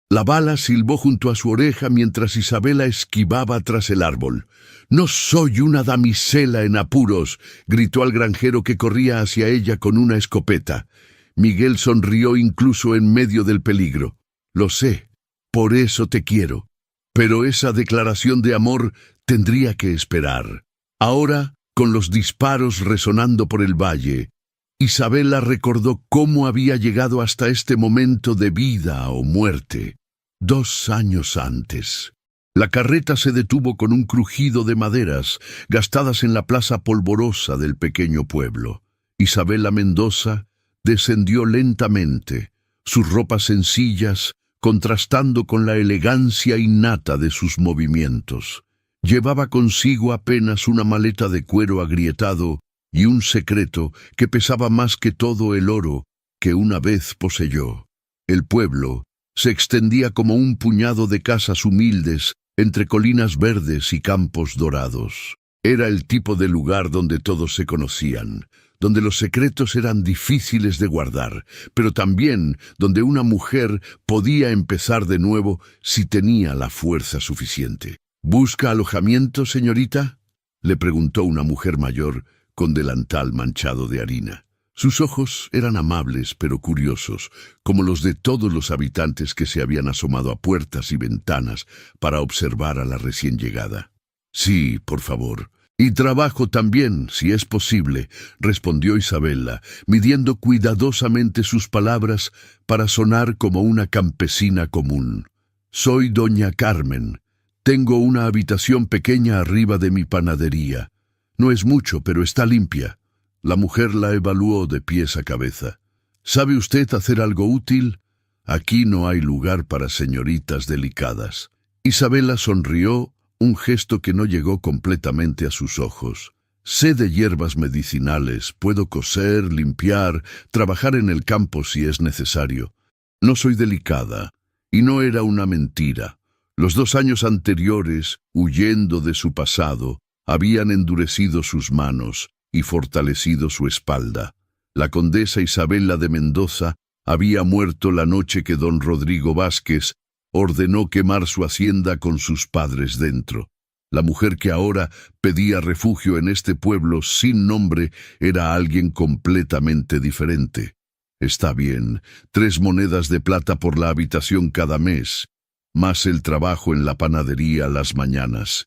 La bala silbó junto a su oreja mientras Isabela esquivaba tras el árbol. «No soy una damisela en apuros», gritó al granjero que corría hacia ella con una escopeta. Miguel sonrió incluso en medio del peligro. «Lo sé, por eso te quiero». Pero esa declaración de amor tendría que esperar. Ahora, con los disparos resonando por el valle, Isabela recordó cómo había llegado hasta este momento de vida o muerte. 2 años antes. La carreta se detuvo con un crujido de maderas, gastadas en la plaza polvorosa del pequeño pueblo. Isabela Mendoza descendió lentamente, sus ropas sencillas contrastando con la elegancia innata de sus movimientos. Llevaba consigo apenas una maleta de cuero agrietado y un secreto que pesaba más que todo el oro que una vez poseyó. El pueblo se extendía como un puñado de casas humildes entre colinas verdes y campos dorados. Era el tipo de lugar donde todos se conocían, donde los secretos eran difíciles de guardar, pero también donde una mujer podía empezar de nuevo si tenía la fuerza suficiente. «¿Busca alojamiento, señorita?», le preguntó una mujer mayor con delantal manchado de harina. Sus ojos eran amables pero curiosos, como los de todos los habitantes que se habían asomado a puertas y ventanas para observar a la recién llegada. «Sí, por favor. Y trabajo también, si es posible», respondió Isabela, midiendo cuidadosamente sus palabras para sonar como una campesina común. «Soy doña Carmen. Tengo una habitación pequeña arriba de mi panadería. No es mucho, pero está limpia». La mujer la evaluó de pies a cabeza. «¿Sabe usted hacer algo útil? Aquí no hay lugar para señoritas delicadas». Isabela sonrió, un gesto que no llegó completamente a sus ojos. «Sé de hierbas medicinales, puedo coser, limpiar, trabajar en el campo si es necesario. No soy delicada». Y no era una mentira. Los 2 años anteriores, huyendo de su pasado, habían endurecido sus manos y fortalecido su espalda. La condesa Isabela de Mendoza había muerto la noche que don Rodrigo Vázquez ordenó quemar su hacienda con sus padres dentro. La mujer que ahora pedía refugio en este pueblo sin nombre era alguien completamente diferente. «Está bien, 3 monedas de plata por la habitación cada mes, más el trabajo en la panadería las mañanas.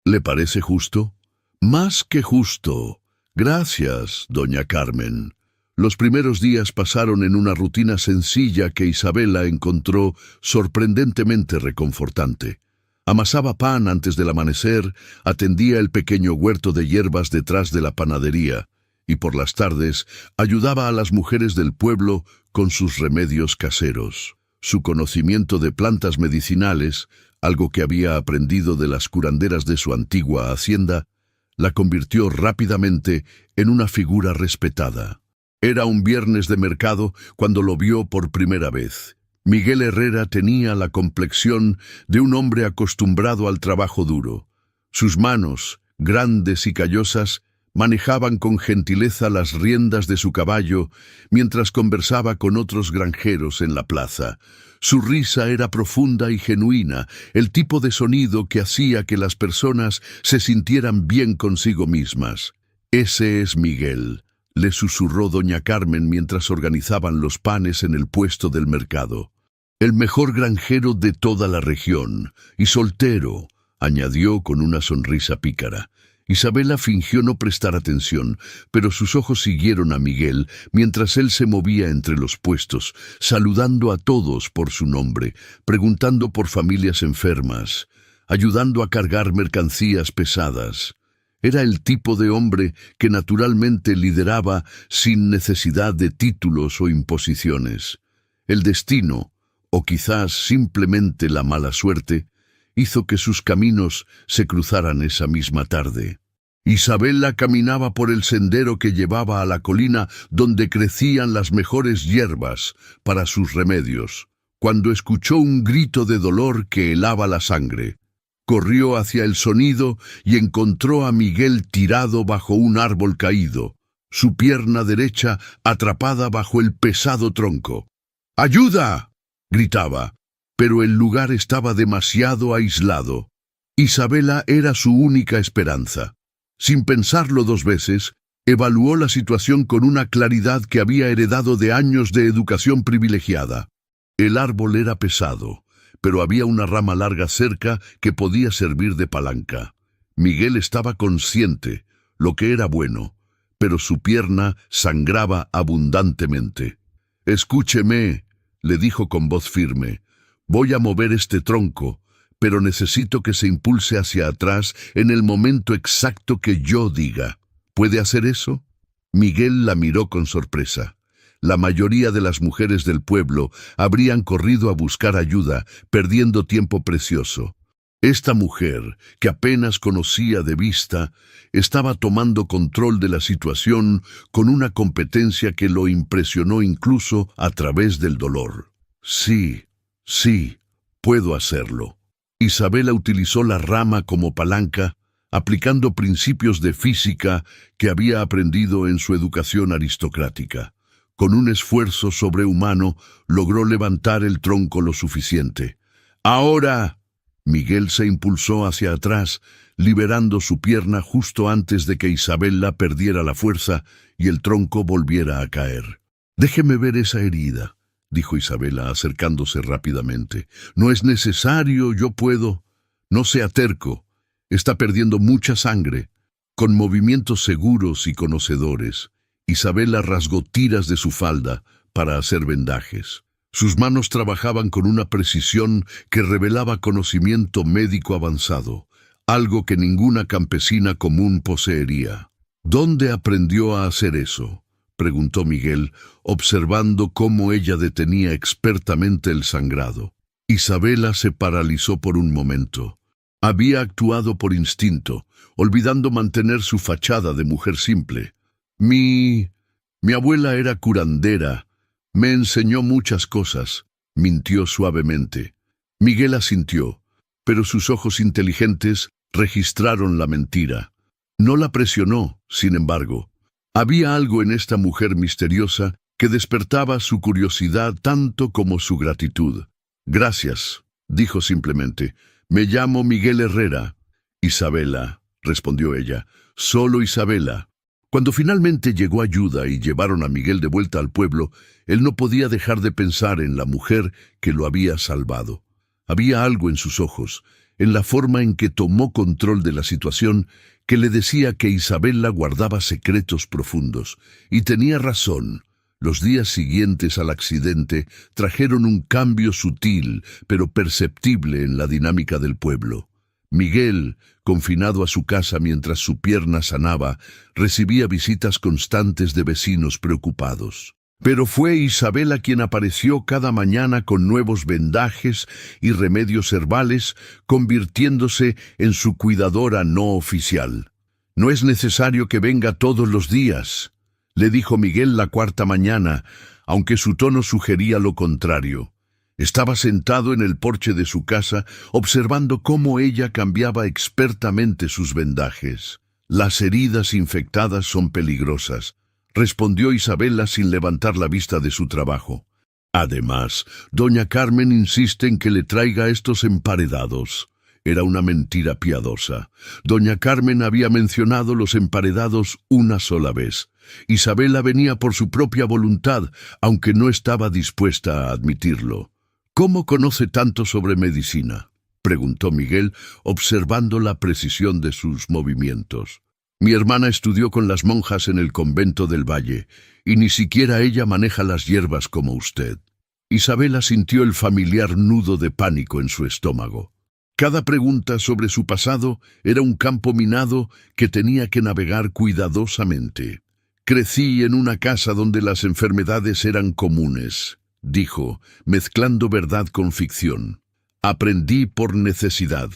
¿Le parece justo?» «Más que justo. Gracias, doña Carmen». Los primeros días pasaron en una rutina sencilla que Isabela encontró sorprendentemente reconfortante. Amasaba pan antes del amanecer, atendía el pequeño huerto de hierbas detrás de la panadería, y por las tardes ayudaba a las mujeres del pueblo con sus remedios caseros. Su conocimiento de plantas medicinales, algo que había aprendido de las curanderas de su antigua hacienda, la convirtió rápidamente en una figura respetada. Era un viernes de mercado cuando lo vio por primera vez. Miguel Herrera tenía la complexión de un hombre acostumbrado al trabajo duro. Sus manos, grandes y callosas, manejaban con gentileza las riendas de su caballo mientras conversaba con otros granjeros en la plaza. Su risa era profunda y genuina, el tipo de sonido que hacía que las personas se sintieran bien consigo mismas. «Ese es Miguel», le susurró doña Carmen mientras organizaban los panes en el puesto del mercado. «El mejor granjero de toda la región, y soltero», añadió con una sonrisa pícara. Isabela fingió no prestar atención, pero sus ojos siguieron a Miguel mientras él se movía entre los puestos, saludando a todos por su nombre, preguntando por familias enfermas, ayudando a cargar mercancías pesadas. Era el tipo de hombre que naturalmente lideraba sin necesidad de títulos o imposiciones. El destino, o quizás simplemente la mala suerte, hizo que sus caminos se cruzaran esa misma tarde. Isabela caminaba por el sendero que llevaba a la colina donde crecían las mejores hierbas para sus remedios, cuando escuchó un grito de dolor que helaba la sangre. Corrió hacia el sonido y encontró a Miguel tirado bajo un árbol caído, su pierna derecha atrapada bajo el pesado tronco. «¡Ayuda!», gritaba. pero el lugar estaba demasiado aislado. Isabela era su única esperanza. Sin pensarlo dos veces, evaluó la situación con una claridad que había heredado de años de educación privilegiada. El árbol era pesado, pero había una rama larga cerca que podía servir de palanca. Miguel estaba consciente, lo que era bueno, pero su pierna sangraba abundantemente. «Escúcheme», le dijo con voz firme. «Voy a mover este tronco, pero necesito que se impulse hacia atrás en el momento exacto que yo diga. ¿Puede hacer eso?» Miguel la miró con sorpresa. La mayoría de las mujeres del pueblo habrían corrido a buscar ayuda, perdiendo tiempo precioso. Esta mujer, que apenas conocía de vista, estaba tomando control de la situación con una competencia que lo impresionó incluso a través del dolor. «Sí, puedo hacerlo». Isabela utilizó la rama como palanca, aplicando principios de física que había aprendido en su educación aristocrática. Con un esfuerzo sobrehumano, logró levantar el tronco lo suficiente. «¡Ahora!». Miguel se impulsó hacia atrás, liberando su pierna justo antes de que Isabela perdiera la fuerza y el tronco volviera a caer. «Déjeme ver esa herida», dijo Isabela, acercándose rápidamente. «No es necesario, yo puedo». «No sea terco. Está perdiendo mucha sangre». Con movimientos seguros y conocedores, Isabela rasgó tiras de su falda para hacer vendajes. Sus manos trabajaban con una precisión que revelaba conocimiento médico avanzado, algo que ninguna campesina común poseería. «¿Dónde aprendió a hacer eso?», preguntó Miguel, observando cómo ella detenía expertamente el sangrado. Isabela se paralizó por un momento. Había actuado por instinto, olvidando mantener su fachada de mujer simple. Mi abuela era curandera. Me enseñó muchas cosas», mintió suavemente. Miguel asintió, pero sus ojos inteligentes registraron la mentira. No la presionó, sin embargo. Había algo en esta mujer misteriosa que despertaba su curiosidad tanto como su gratitud. «Gracias», dijo simplemente. «Me llamo Miguel Herrera». «Isabela», respondió ella. «Solo Isabela». Cuando finalmente llegó ayuda y llevaron a Miguel de vuelta al pueblo, él no podía dejar de pensar en la mujer que lo había salvado. Había algo en sus ojos, en la forma en que tomó control de la situación, que le decía que Isabela guardaba secretos profundos. Y tenía razón. Los días siguientes al accidente trajeron un cambio sutil, pero perceptible en la dinámica del pueblo. Miguel, confinado a su casa mientras su pierna sanaba, recibía visitas constantes de vecinos preocupados. Pero fue Isabela quien apareció cada mañana con nuevos vendajes y remedios herbales, convirtiéndose en su cuidadora no oficial. «No es necesario que venga todos los días», le dijo Miguel la cuarta mañana, aunque su tono sugería lo contrario. Estaba sentado en el porche de su casa, observando cómo ella cambiaba expertamente sus vendajes. «Las heridas infectadas son peligrosas», respondió Isabela sin levantar la vista de su trabajo. «Además, doña Carmen insiste en que le traiga estos emparedados». Era una mentira piadosa. Doña Carmen había mencionado los emparedados una sola vez. Isabela venía por su propia voluntad, aunque no estaba dispuesta a admitirlo. «¿Cómo conoce tanto sobre medicina?», preguntó Miguel, observando la precisión de sus movimientos. «Mi hermana estudió con las monjas en el convento del Valle, y ni siquiera ella maneja las hierbas como usted». Isabela sintió el familiar nudo de pánico en su estómago. Cada pregunta sobre su pasado era un campo minado que tenía que navegar cuidadosamente. «Crecí en una casa donde las enfermedades eran comunes», dijo, mezclando verdad con ficción. «Aprendí por necesidad».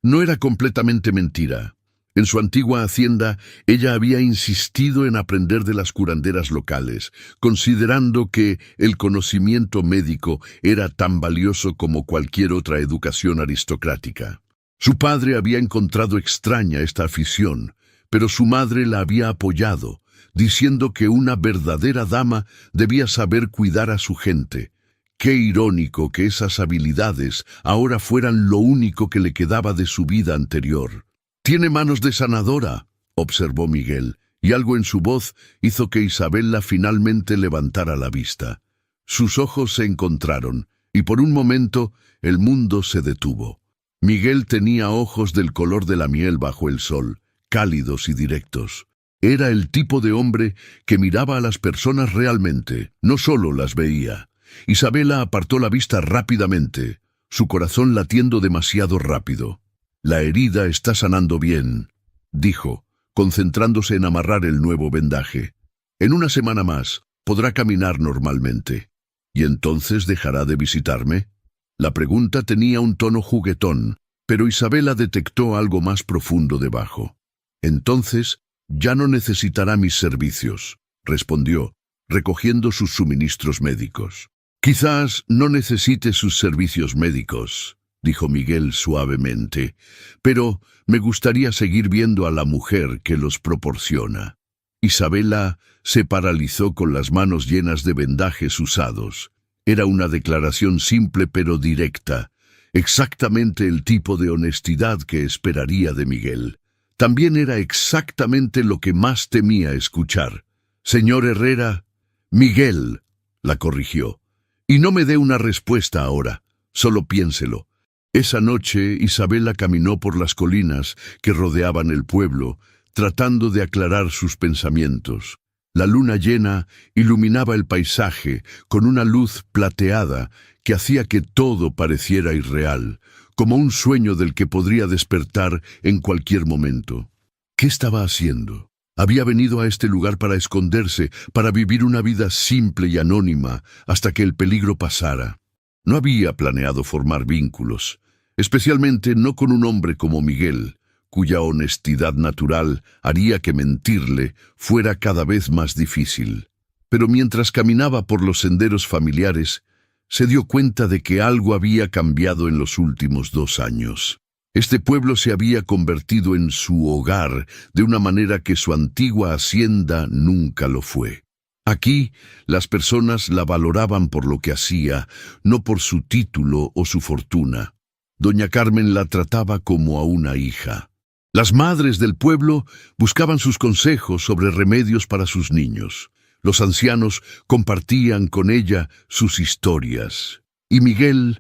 No era completamente mentira. En su antigua hacienda, ella había insistido en aprender de las curanderas locales, considerando que el conocimiento médico era tan valioso como cualquier otra educación aristocrática. Su padre había encontrado extraña esta afición, pero su madre la había apoyado, diciendo que una verdadera dama debía saber cuidar a su gente. Qué irónico que esas habilidades ahora fueran lo único que le quedaba de su vida anterior. «Tiene manos de sanadora», observó Miguel, y algo en su voz hizo que Isabela finalmente levantara la vista. Sus ojos se encontraron, y por un momento el mundo se detuvo. Miguel tenía ojos del color de la miel bajo el sol, cálidos y directos. Era el tipo de hombre que miraba a las personas realmente, no solo las veía. Isabela apartó la vista rápidamente, su corazón latiendo demasiado rápido. «La herida está sanando bien», dijo, concentrándose en amarrar el nuevo vendaje. «En una semana más podrá caminar normalmente. ¿Y entonces dejará de visitarme?» La pregunta tenía un tono juguetón, pero Isabela detectó algo más profundo debajo. «Entonces ya no necesitará mis servicios», respondió, recogiendo sus suministros médicos. «Quizás no necesite sus servicios médicos», dijo Miguel suavemente, «pero me gustaría seguir viendo a la mujer que los proporciona». Isabela se paralizó con las manos llenas de vendajes usados. Era una declaración simple pero directa, exactamente el tipo de honestidad que esperaría de Miguel. También era exactamente lo que más temía escuchar. «Señor Herrera», «Miguel», la corrigió. «Y no me dé una respuesta ahora, solo piénselo». Esa noche Isabela caminó por las colinas que rodeaban el pueblo, tratando de aclarar sus pensamientos. La luna llena iluminaba el paisaje con una luz plateada que hacía que todo pareciera irreal, como un sueño del que podría despertar en cualquier momento. ¿Qué estaba haciendo? Había venido a este lugar para esconderse, para vivir una vida simple y anónima hasta que el peligro pasara. No había planeado formar vínculos, especialmente no con un hombre como Miguel, cuya honestidad natural haría que mentirle fuera cada vez más difícil. Pero mientras caminaba por los senderos familiares, se dio cuenta de que algo había cambiado en los últimos 2 años. Este pueblo se había convertido en su hogar de una manera que su antigua hacienda nunca lo fue. Aquí, las personas la valoraban por lo que hacía, no por su título o su fortuna. Doña Carmen la trataba como a una hija. Las madres del pueblo buscaban sus consejos sobre remedios para sus niños. Los ancianos compartían con ella sus historias. Y Miguel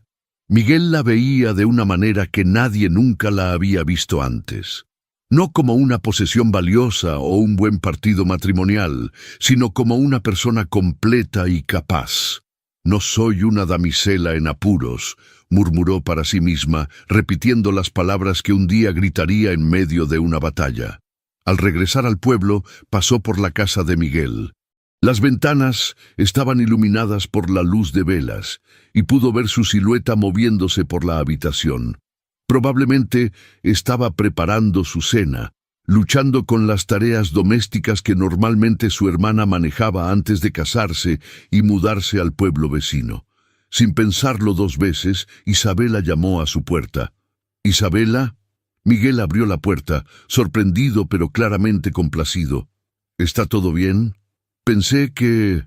la veía de una manera que nadie nunca la había visto antes. No como una posesión valiosa o un buen partido matrimonial, sino como una persona completa y capaz. «No soy una damisela en apuros», murmuró para sí misma, repitiendo las palabras que un día gritaría en medio de una batalla. Al regresar al pueblo, pasó por la casa de Miguel. Las ventanas estaban iluminadas por la luz de velas, y pudo ver su silueta moviéndose por la habitación. Probablemente estaba preparando su cena, luchando con las tareas domésticas que normalmente su hermana manejaba antes de casarse y mudarse al pueblo vecino. Sin pensarlo 2 veces, Isabela llamó a su puerta. «¿Isabela?» Miguel abrió la puerta, sorprendido pero claramente complacido. «¿Está todo bien?» «Pensé que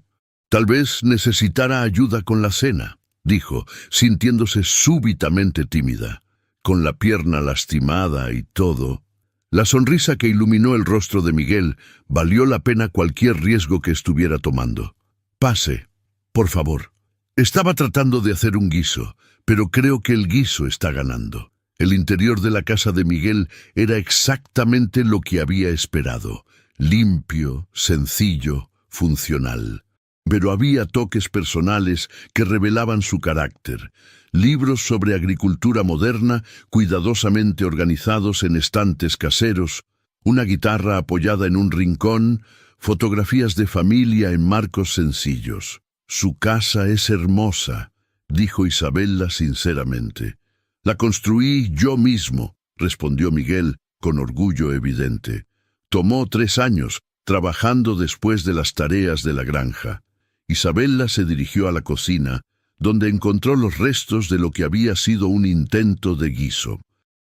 tal vez necesitara ayuda con la cena», dijo, sintiéndose súbitamente tímida. Con la pierna lastimada y todo. La sonrisa que iluminó el rostro de Miguel valió la pena cualquier riesgo que estuviera tomando. «Pase, por favor». Estaba tratando de hacer un guiso, pero creo que el guiso está ganando. El interior de la casa de Miguel era exactamente lo que había esperado. Limpio, sencillo, funcional. Pero había toques personales que revelaban su carácter. Libros sobre agricultura moderna, cuidadosamente organizados en estantes caseros, una guitarra apoyada en un rincón, fotografías de familia en marcos sencillos. «Su casa es hermosa», dijo Isabela sinceramente. «La construí yo mismo», respondió Miguel con orgullo evidente. «Tomó 3 años, trabajando después de las tareas de la granja». Isabela se dirigió a la cocina, donde encontró los restos de lo que había sido un intento de guiso.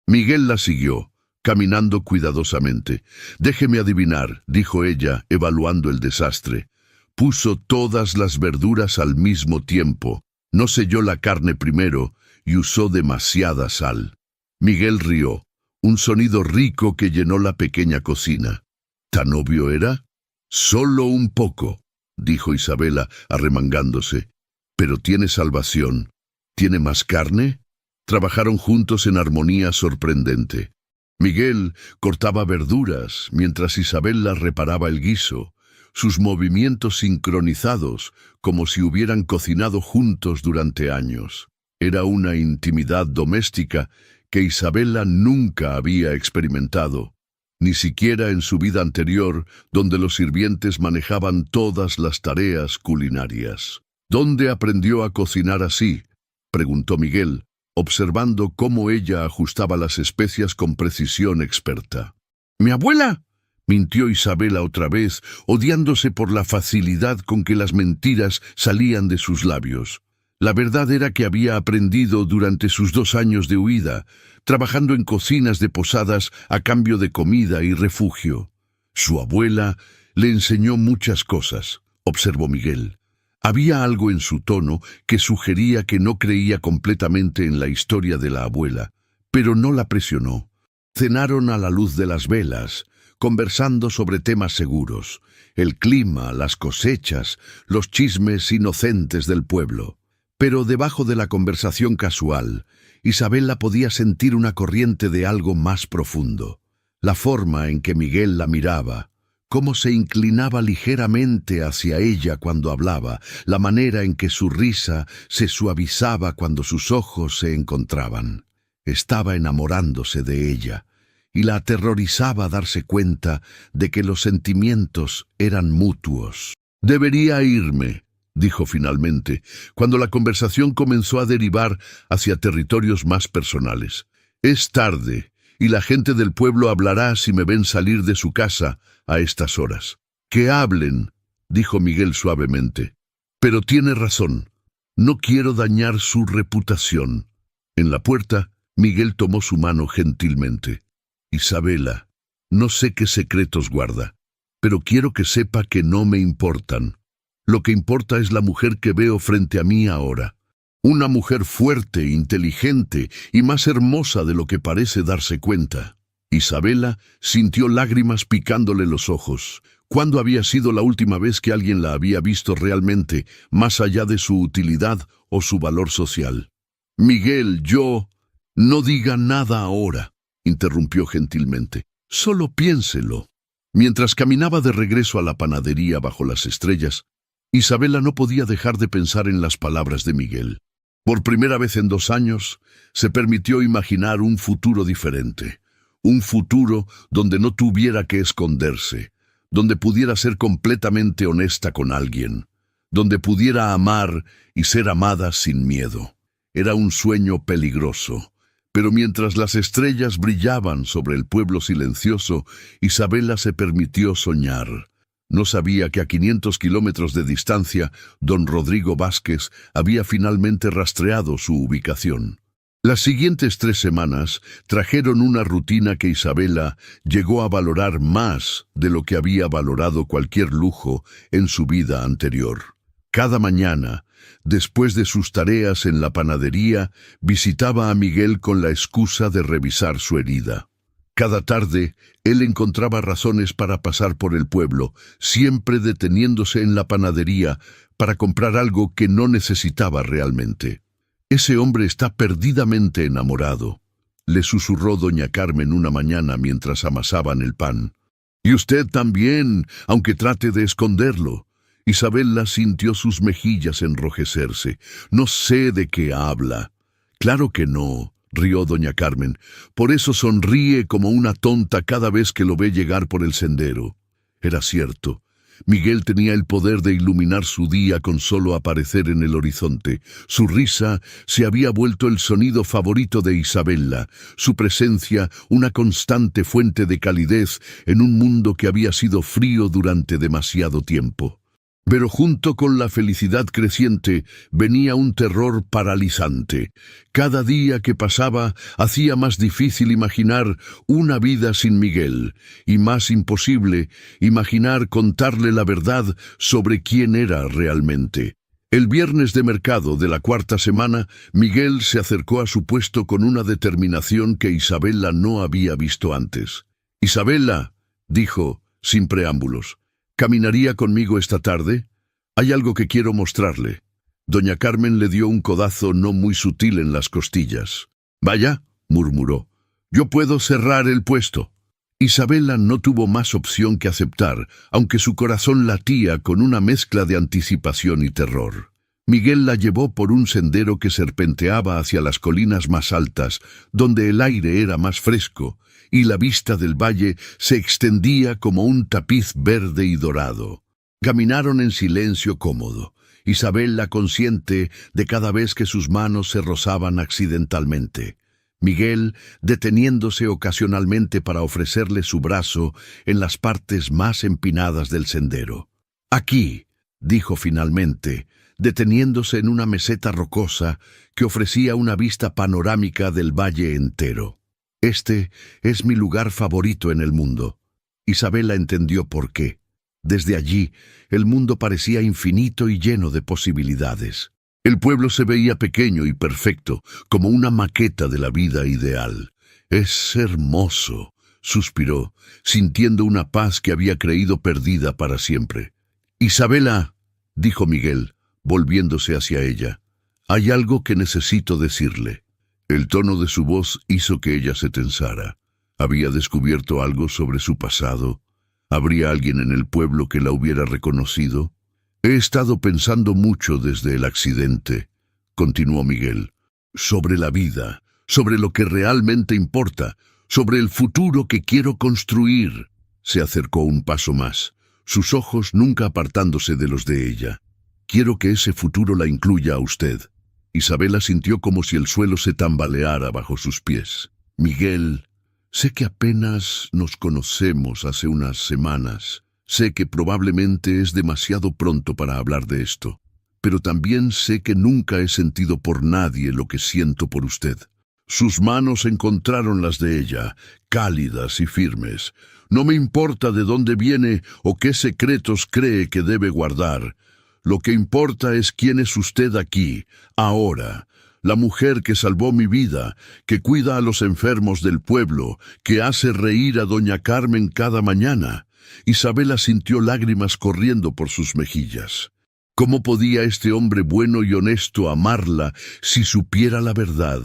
Miguel la siguió, caminando cuidadosamente. «Déjeme adivinar», dijo ella, evaluando el desastre. «Puso todas las verduras al mismo tiempo», No selló la carne primero y usó demasiada sal. Miguel rió, un sonido rico que llenó la pequeña cocina. ¿Tan obvio era? Solo un poco, dijo Isabela, arremangándose. Pero tiene salvación. ¿Tiene más carne? Trabajaron juntos en armonía sorprendente. Miguel cortaba verduras mientras Isabela reparaba el guiso, sus movimientos sincronizados, como si hubieran cocinado juntos durante años. Era una intimidad doméstica que Isabela nunca había experimentado, ni siquiera en su vida anterior, donde los sirvientes manejaban todas las tareas culinarias. ¿Dónde aprendió a cocinar así?, preguntó Miguel, observando cómo ella ajustaba las especias con precisión experta. «¿Mi abuela?», mintió Isabela otra vez, odiándose por la facilidad con que las mentiras salían de sus labios. La verdad era que había aprendido durante sus 2 años de huida, trabajando en cocinas de posadas a cambio de comida y refugio. Su abuela le enseñó muchas cosas, observó Miguel. Había algo en su tono que sugería que no creía completamente en la historia de la abuela, pero no la presionó. Cenaron a la luz de las velas, conversando sobre temas seguros, el clima, las cosechas, los chismes inocentes del pueblo. Pero debajo de la conversación casual, Isabela podía sentir una corriente de algo más profundo. La forma en que Miguel la miraba, cómo se inclinaba ligeramente hacia ella cuando hablaba, la manera en que su risa se suavizaba cuando sus ojos se encontraban. Estaba enamorándose de ella, y la aterrorizaba darse cuenta de que los sentimientos eran mutuos. «Debería irme», dijo finalmente, cuando la conversación comenzó a derivar hacia territorios más personales. «Es tarde, y la gente del pueblo hablará si me ven salir de su casa a estas horas». «Que hablen», dijo Miguel suavemente. «Pero tiene razón. No quiero dañar su reputación». En la puerta, Miguel tomó su mano gentilmente. «Isabela, no sé qué secretos guarda, pero quiero que sepa que no me importan. Lo que importa es la mujer que veo frente a mí ahora. Una mujer fuerte, inteligente y más hermosa de lo que parece darse cuenta». Isabela sintió lágrimas picándole los ojos. ¿Cuándo había sido la última vez que alguien la había visto realmente, más allá de su utilidad o su valor social? «Miguel, no diga nada ahora», interrumpió gentilmente. «Solo piénselo». Mientras caminaba de regreso a la panadería bajo las estrellas, Isabela no podía dejar de pensar en las palabras de Miguel. Por primera vez en 2 años, se permitió imaginar un futuro diferente. Un futuro donde no tuviera que esconderse, donde pudiera ser completamente honesta con alguien, donde pudiera amar y ser amada sin miedo. Era un sueño peligroso, pero mientras las estrellas brillaban sobre el pueblo silencioso, Isabela se permitió soñar. No sabía que a 500 kilómetros de distancia, don Rodrigo Vázquez había finalmente rastreado su ubicación. Las siguientes 3 semanas trajeron una rutina que Isabela llegó a valorar más de lo que había valorado cualquier lujo en su vida anterior. Cada mañana, después de sus tareas en la panadería, visitaba a Miguel con la excusa de revisar su herida. Cada tarde, él encontraba razones para pasar por el pueblo, siempre deteniéndose en la panadería para comprar algo que no necesitaba realmente. «Ese hombre está perdidamente enamorado», le susurró doña Carmen una mañana mientras amasaban el pan. «Y usted también, aunque trate de esconderlo». Isabela sintió sus mejillas enrojecerse. «No sé de qué habla». «Claro que no», rió doña Carmen. «Por eso sonríe como una tonta cada vez que lo ve llegar por el sendero». Era cierto. Miguel tenía el poder de iluminar su día con solo aparecer en el horizonte. Su risa se había vuelto el sonido favorito de Isabela, su presencia una constante fuente de calidez en un mundo que había sido frío durante demasiado tiempo. Pero junto con la felicidad creciente venía un terror paralizante. Cada día que pasaba hacía más difícil imaginar una vida sin Miguel, y más imposible imaginar contarle la verdad sobre quién era realmente. El viernes de mercado de la cuarta semana, Miguel se acercó a su puesto con una determinación que Isabela no había visto antes. «Isabela», dijo, sin preámbulos, «¿caminaría conmigo esta tarde? Hay algo que quiero mostrarle». Doña Carmen le dio un codazo no muy sutil en las costillas. «Vaya», murmuró, «yo puedo cerrar el puesto». Isabela no tuvo más opción que aceptar, aunque su corazón latía con una mezcla de anticipación y terror. Miguel la llevó por un sendero que serpenteaba hacia las colinas más altas, donde el aire era más fresco, y la vista del valle se extendía como un tapiz verde y dorado. Caminaron en silencio cómodo, Isabela consciente de cada vez que sus manos se rozaban accidentalmente. Miguel deteniéndose ocasionalmente para ofrecerle su brazo en las partes más empinadas del sendero. «Aquí», dijo finalmente, deteniéndose en una meseta rocosa que ofrecía una vista panorámica del valle entero. «Este es mi lugar favorito en el mundo». Isabela entendió por qué. Desde allí, el mundo parecía infinito y lleno de posibilidades. El pueblo se veía pequeño y perfecto, como una maqueta de la vida ideal. «Es hermoso», suspiró, sintiendo una paz que había creído perdida para siempre. «Isabela», dijo Miguel, volviéndose hacia ella, «hay algo que necesito decirle». El tono de su voz hizo que ella se tensara. Había descubierto algo sobre su pasado. ¿Habría alguien en el pueblo que la hubiera reconocido? «He estado pensando mucho desde el accidente», continuó Miguel, «sobre la vida, sobre lo que realmente importa, sobre el futuro que quiero construir». Se acercó un paso más, sus ojos nunca apartándose de los de ella. «Quiero que ese futuro la incluya a usted». Isabela sintió como si el suelo se tambaleara bajo sus pies. «Miguel, sé que apenas nos conocemos hace unas semanas. Sé que probablemente es demasiado pronto para hablar de esto, pero también sé que nunca he sentido por nadie lo que siento por usted». Sus manos encontraron las de ella, cálidas y firmes. «No me importa de dónde viene o qué secretos cree que debe guardar. Lo que importa es quién es usted aquí, ahora. La mujer que salvó mi vida, que cuida a los enfermos del pueblo, que hace reír a doña Carmen cada mañana». Isabela sintió lágrimas corriendo por sus mejillas. ¿Cómo podía este hombre bueno y honesto amarla si supiera la verdad?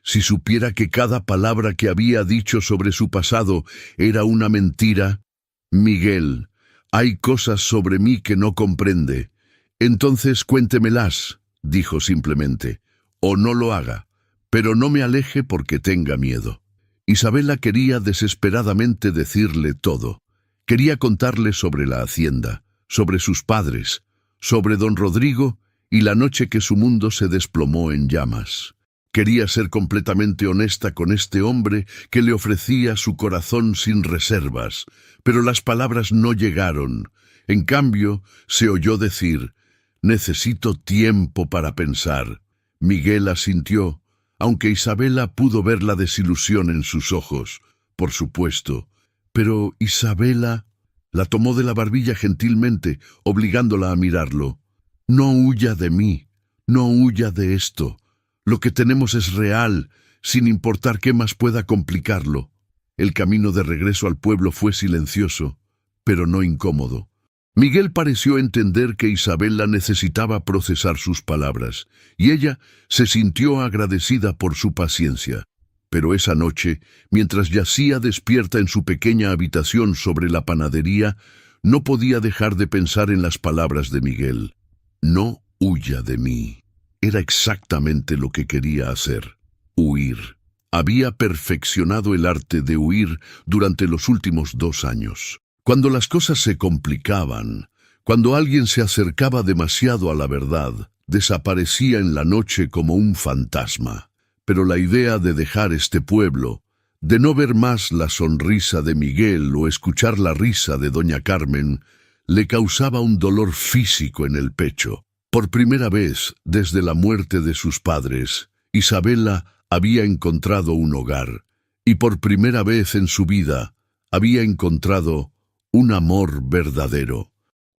Si supiera que cada palabra que había dicho sobre su pasado era una mentira. «Miguel, hay cosas sobre mí que no comprende». «Entonces cuéntemelas», dijo simplemente, «o no lo haga, pero no me aleje porque tenga miedo». Isabela quería desesperadamente decirle todo. Quería contarle sobre la hacienda, sobre sus padres, sobre don Rodrigo y la noche que su mundo se desplomó en llamas. Quería ser completamente honesta con este hombre que le ofrecía su corazón sin reservas, pero las palabras no llegaron. En cambio, se oyó decir: «Necesito tiempo para pensar». Miguel asintió, aunque Isabela pudo ver la desilusión en sus ojos. Por supuesto. Pero Isabela la tomó de la barbilla gentilmente, obligándola a mirarlo. «No huya de mí, no huya de esto. Lo que tenemos es real, sin importar qué más pueda complicarlo». El camino de regreso al pueblo fue silencioso, pero no incómodo. Miguel pareció entender que Isabela necesitaba procesar sus palabras, y ella se sintió agradecida por su paciencia. Pero esa noche, mientras yacía despierta en su pequeña habitación sobre la panadería, no podía dejar de pensar en las palabras de Miguel. «No huya de mí». Era exactamente lo que quería hacer: huir. Había perfeccionado el arte de huir durante los últimos 2 años. Cuando las cosas se complicaban, cuando alguien se acercaba demasiado a la verdad, desaparecía en la noche como un fantasma. Pero la idea de dejar este pueblo, de no ver más la sonrisa de Miguel o escuchar la risa de doña Carmen, le causaba un dolor físico en el pecho. Por primera vez, desde la muerte de sus padres, Isabela había encontrado un hogar, y por primera vez en su vida había encontrado un amor verdadero.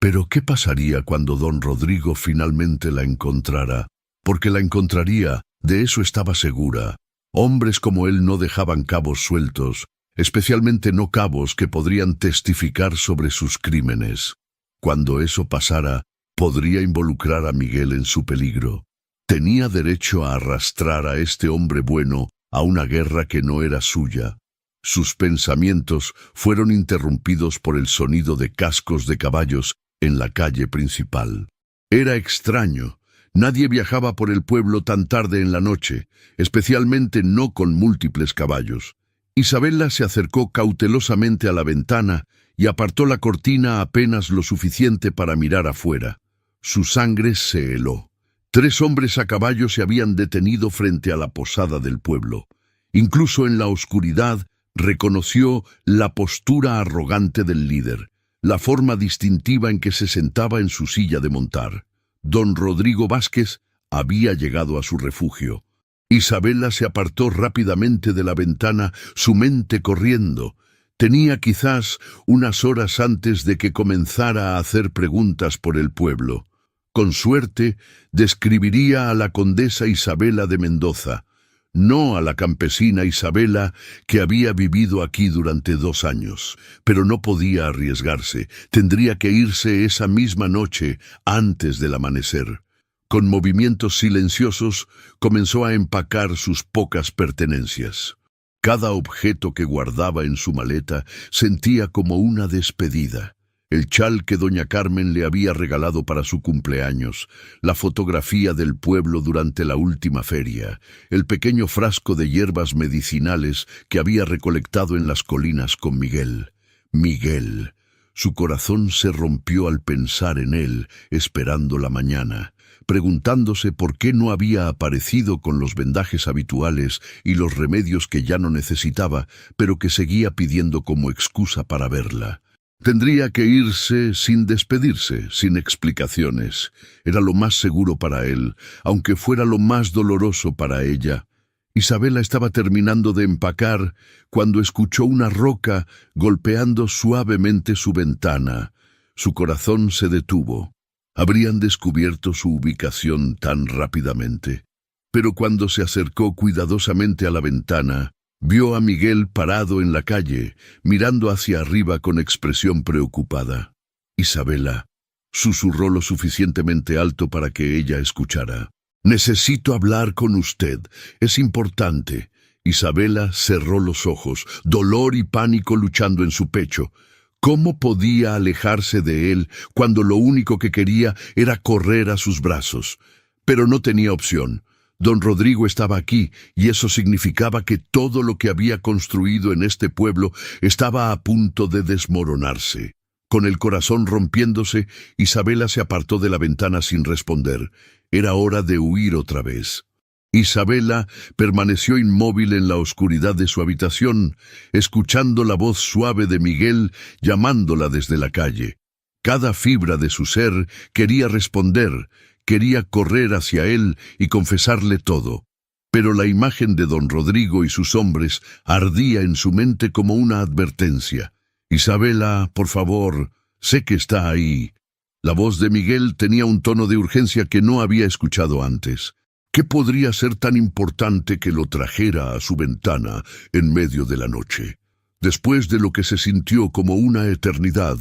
Pero ¿qué pasaría cuando don Rodrigo finalmente la encontrara? Porque la encontraría, de eso estaba segura. Hombres como él no dejaban cabos sueltos, especialmente no cabos que podrían testificar sobre sus crímenes. Cuando eso pasara, podría involucrar a Miguel en su peligro. Tenía derecho a arrastrar a este hombre bueno a una guerra que no era suya. Sus pensamientos fueron interrumpidos por el sonido de cascos de caballos en la calle principal. Era extraño. Nadie viajaba por el pueblo tan tarde en la noche, especialmente no con múltiples caballos. Isabela se acercó cautelosamente a la ventana y apartó la cortina apenas lo suficiente para mirar afuera. Su sangre se heló. 3 hombres a caballo se habían detenido frente a la posada del pueblo. Incluso en la oscuridad reconoció la postura arrogante del líder, la forma distintiva en que se sentaba en su silla de montar. Don Rodrigo Vázquez había llegado a su refugio. Isabela se apartó rápidamente de la ventana, su mente corriendo. Tenía quizás unas horas antes de que comenzara a hacer preguntas por el pueblo. Con suerte, describiría a la condesa Isabela de Mendoza, no a la campesina Isabela que había vivido aquí durante 2 años. Pero no podía arriesgarse. Tendría que irse esa misma noche, antes del amanecer. Con movimientos silenciosos, comenzó a empacar sus pocas pertenencias. Cada objeto que guardaba en su maleta sentía como una despedida. El chal que doña Carmen le había regalado para su cumpleaños, la fotografía del pueblo durante la última feria, el pequeño frasco de hierbas medicinales que había recolectado en las colinas con Miguel. Miguel. Su corazón se rompió al pensar en él, esperando la mañana, preguntándose por qué no había aparecido con los vendajes habituales y los remedios que ya no necesitaba, pero que seguía pidiendo como excusa para verla. Tendría que irse sin despedirse, sin explicaciones. Era lo más seguro para él, aunque fuera lo más doloroso para ella. Isabela estaba terminando de empacar cuando escuchó una roca golpeando suavemente su ventana. Su corazón se detuvo. Habrían descubierto su ubicación tan rápidamente. Pero cuando se acercó cuidadosamente a la ventana, vio a Miguel parado en la calle, mirando hacia arriba con expresión preocupada. Isabela susurró lo suficientemente alto para que ella escuchara. «Necesito hablar con usted. Es importante». Isabela cerró los ojos, dolor y pánico luchando en su pecho. ¿Cómo podía alejarse de él cuando lo único que quería era correr a sus brazos? Pero no tenía opción. Don Rodrigo estaba aquí, y eso significaba que todo lo que había construido en este pueblo estaba a punto de desmoronarse. Con el corazón rompiéndose, Isabela se apartó de la ventana sin responder. Era hora de huir otra vez. Isabela permaneció inmóvil en la oscuridad de su habitación, escuchando la voz suave de Miguel llamándola desde la calle. Cada fibra de su ser quería responder. Quería correr hacia él y confesarle todo. Pero la imagen de don Rodrigo y sus hombres ardía en su mente como una advertencia. «Isabela, por favor, sé que está ahí». La voz de Miguel tenía un tono de urgencia que no había escuchado antes. ¿Qué podría ser tan importante que lo trajera a su ventana en medio de la noche? Después de lo que se sintió como una eternidad,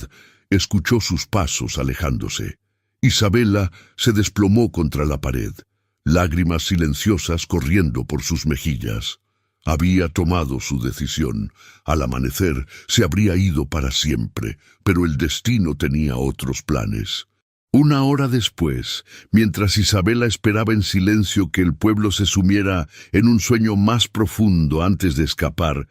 escuchó sus pasos alejándose. Isabela se desplomó contra la pared, lágrimas silenciosas corriendo por sus mejillas. Había tomado su decisión. Al amanecer se habría ido para siempre, pero el destino tenía otros planes. 1 hora después, mientras Isabela esperaba en silencio que el pueblo se sumiera en un sueño más profundo antes de escapar,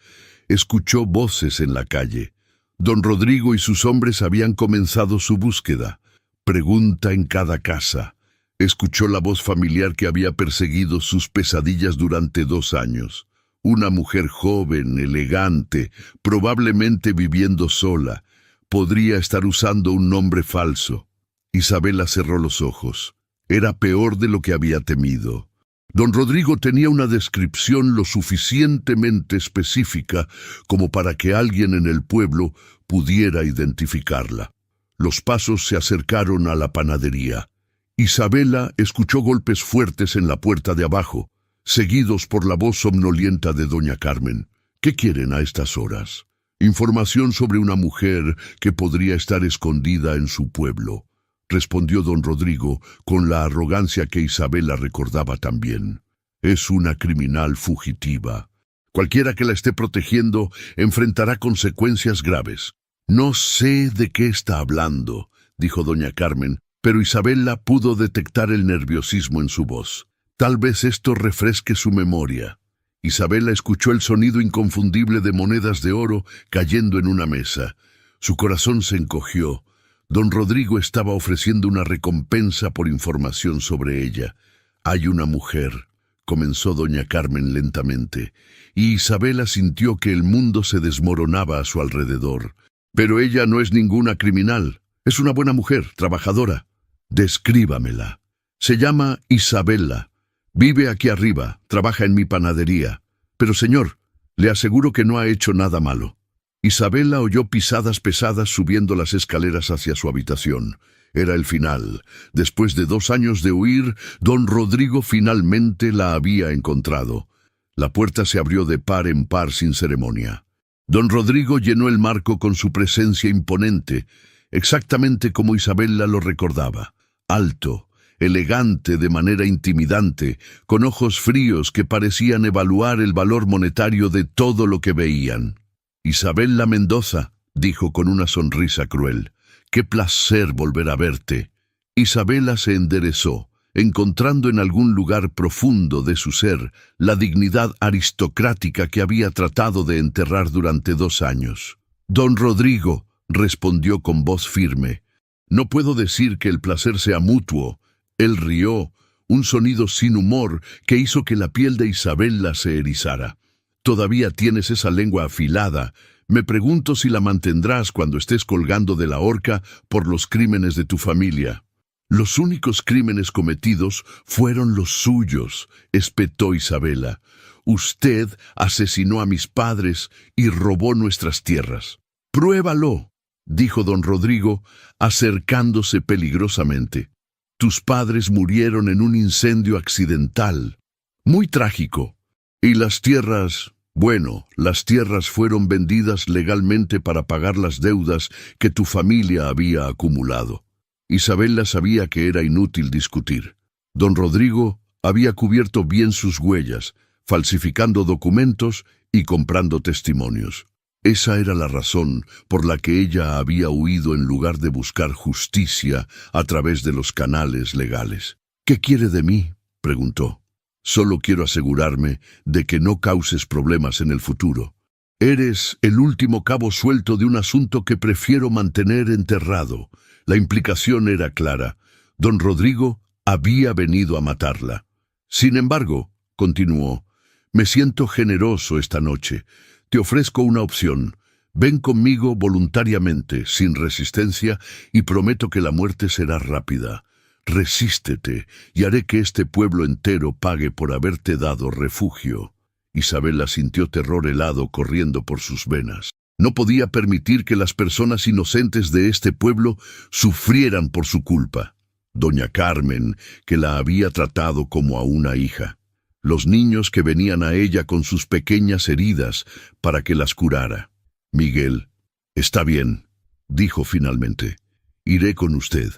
escuchó voces en la calle. Don Rodrigo y sus hombres habían comenzado su búsqueda. Pregunta en cada casa. Escuchó la voz familiar que había perseguido sus pesadillas durante 2 años. Una mujer joven, elegante, probablemente viviendo sola. Podría estar usando un nombre falso. Isabela cerró los ojos. Era peor de lo que había temido. Don Rodrigo tenía una descripción lo suficientemente específica como para que alguien en el pueblo pudiera identificarla. Los pasos se acercaron a la panadería. Isabela escuchó golpes fuertes en la puerta de abajo, seguidos por la voz somnolienta de doña Carmen. ¿Qué quieren a estas horas? Información sobre una mujer que podría estar escondida en su pueblo, respondió don Rodrigo con la arrogancia que Isabela recordaba también. Es una criminal fugitiva. Cualquiera que la esté protegiendo enfrentará consecuencias graves. No sé de qué está hablando, dijo doña Carmen, pero Isabela pudo detectar el nerviosismo en su voz. Tal vez esto refresque su memoria. Isabela escuchó el sonido inconfundible de monedas de oro cayendo en una mesa. Su corazón se encogió. Don Rodrigo estaba ofreciendo una recompensa por información sobre ella. Hay una mujer, comenzó doña Carmen lentamente, y Isabela sintió que el mundo se desmoronaba a su alrededor. Pero ella no es ninguna criminal. Es una buena mujer, trabajadora. Descríbamela. Se llama Isabela. Vive aquí arriba, trabaja en mi panadería. Pero señor, le aseguro que no ha hecho nada malo. Isabela oyó pisadas pesadas subiendo las escaleras hacia su habitación. Era el final. Después de 2 años de huir, don Rodrigo finalmente la había encontrado. La puerta se abrió de par en par sin ceremonia. Don Rodrigo llenó el marco con su presencia imponente, exactamente como Isabela lo recordaba. Alto, elegante de manera intimidante, con ojos fríos que parecían evaluar el valor monetario de todo lo que veían. Isabela Mendoza, dijo con una sonrisa cruel, qué placer volver a verte. Isabela se enderezó, encontrando en algún lugar profundo de su ser la dignidad aristocrática que había tratado de enterrar durante 2 años. Don Rodrigo, respondió con voz firme, no puedo decir que el placer sea mutuo. Él rió, un sonido sin humor que hizo que la piel de Isabela se erizara. Todavía tienes esa lengua afilada. Me pregunto si la mantendrás cuando estés colgando de la horca por los crímenes de tu familia. Los únicos crímenes cometidos fueron los suyos, espetó Isabela. Usted asesinó a mis padres y robó nuestras tierras. Pruébalo, dijo don Rodrigo, acercándose peligrosamente. Tus padres murieron en un incendio accidental, muy trágico. Y las tierras, bueno, las tierras fueron vendidas legalmente para pagar las deudas que tu familia había acumulado. Isabela sabía que era inútil discutir. Don Rodrigo había cubierto bien sus huellas, falsificando documentos y comprando testimonios. Esa era la razón por la que ella había huido en lugar de buscar justicia a través de los canales legales. ¿Qué quiere de mí?, preguntó. Solo quiero asegurarme de que no causes problemas en el futuro. Eres el último cabo suelto de un asunto que prefiero mantener enterrado. La implicación era clara. Don Rodrigo había venido a matarla. Sin embargo, continuó, me siento generoso esta noche. Te ofrezco una opción. Ven conmigo voluntariamente, sin resistencia, y prometo que la muerte será rápida. Resístete, y haré que este pueblo entero pague por haberte dado refugio. Isabela sintió terror helado corriendo por sus venas. No podía permitir que las personas inocentes de este pueblo sufrieran por su culpa. Doña Carmen, que la había tratado como a una hija. Los niños que venían a ella con sus pequeñas heridas para que las curara. Miguel, está bien, dijo finalmente. Iré con usted.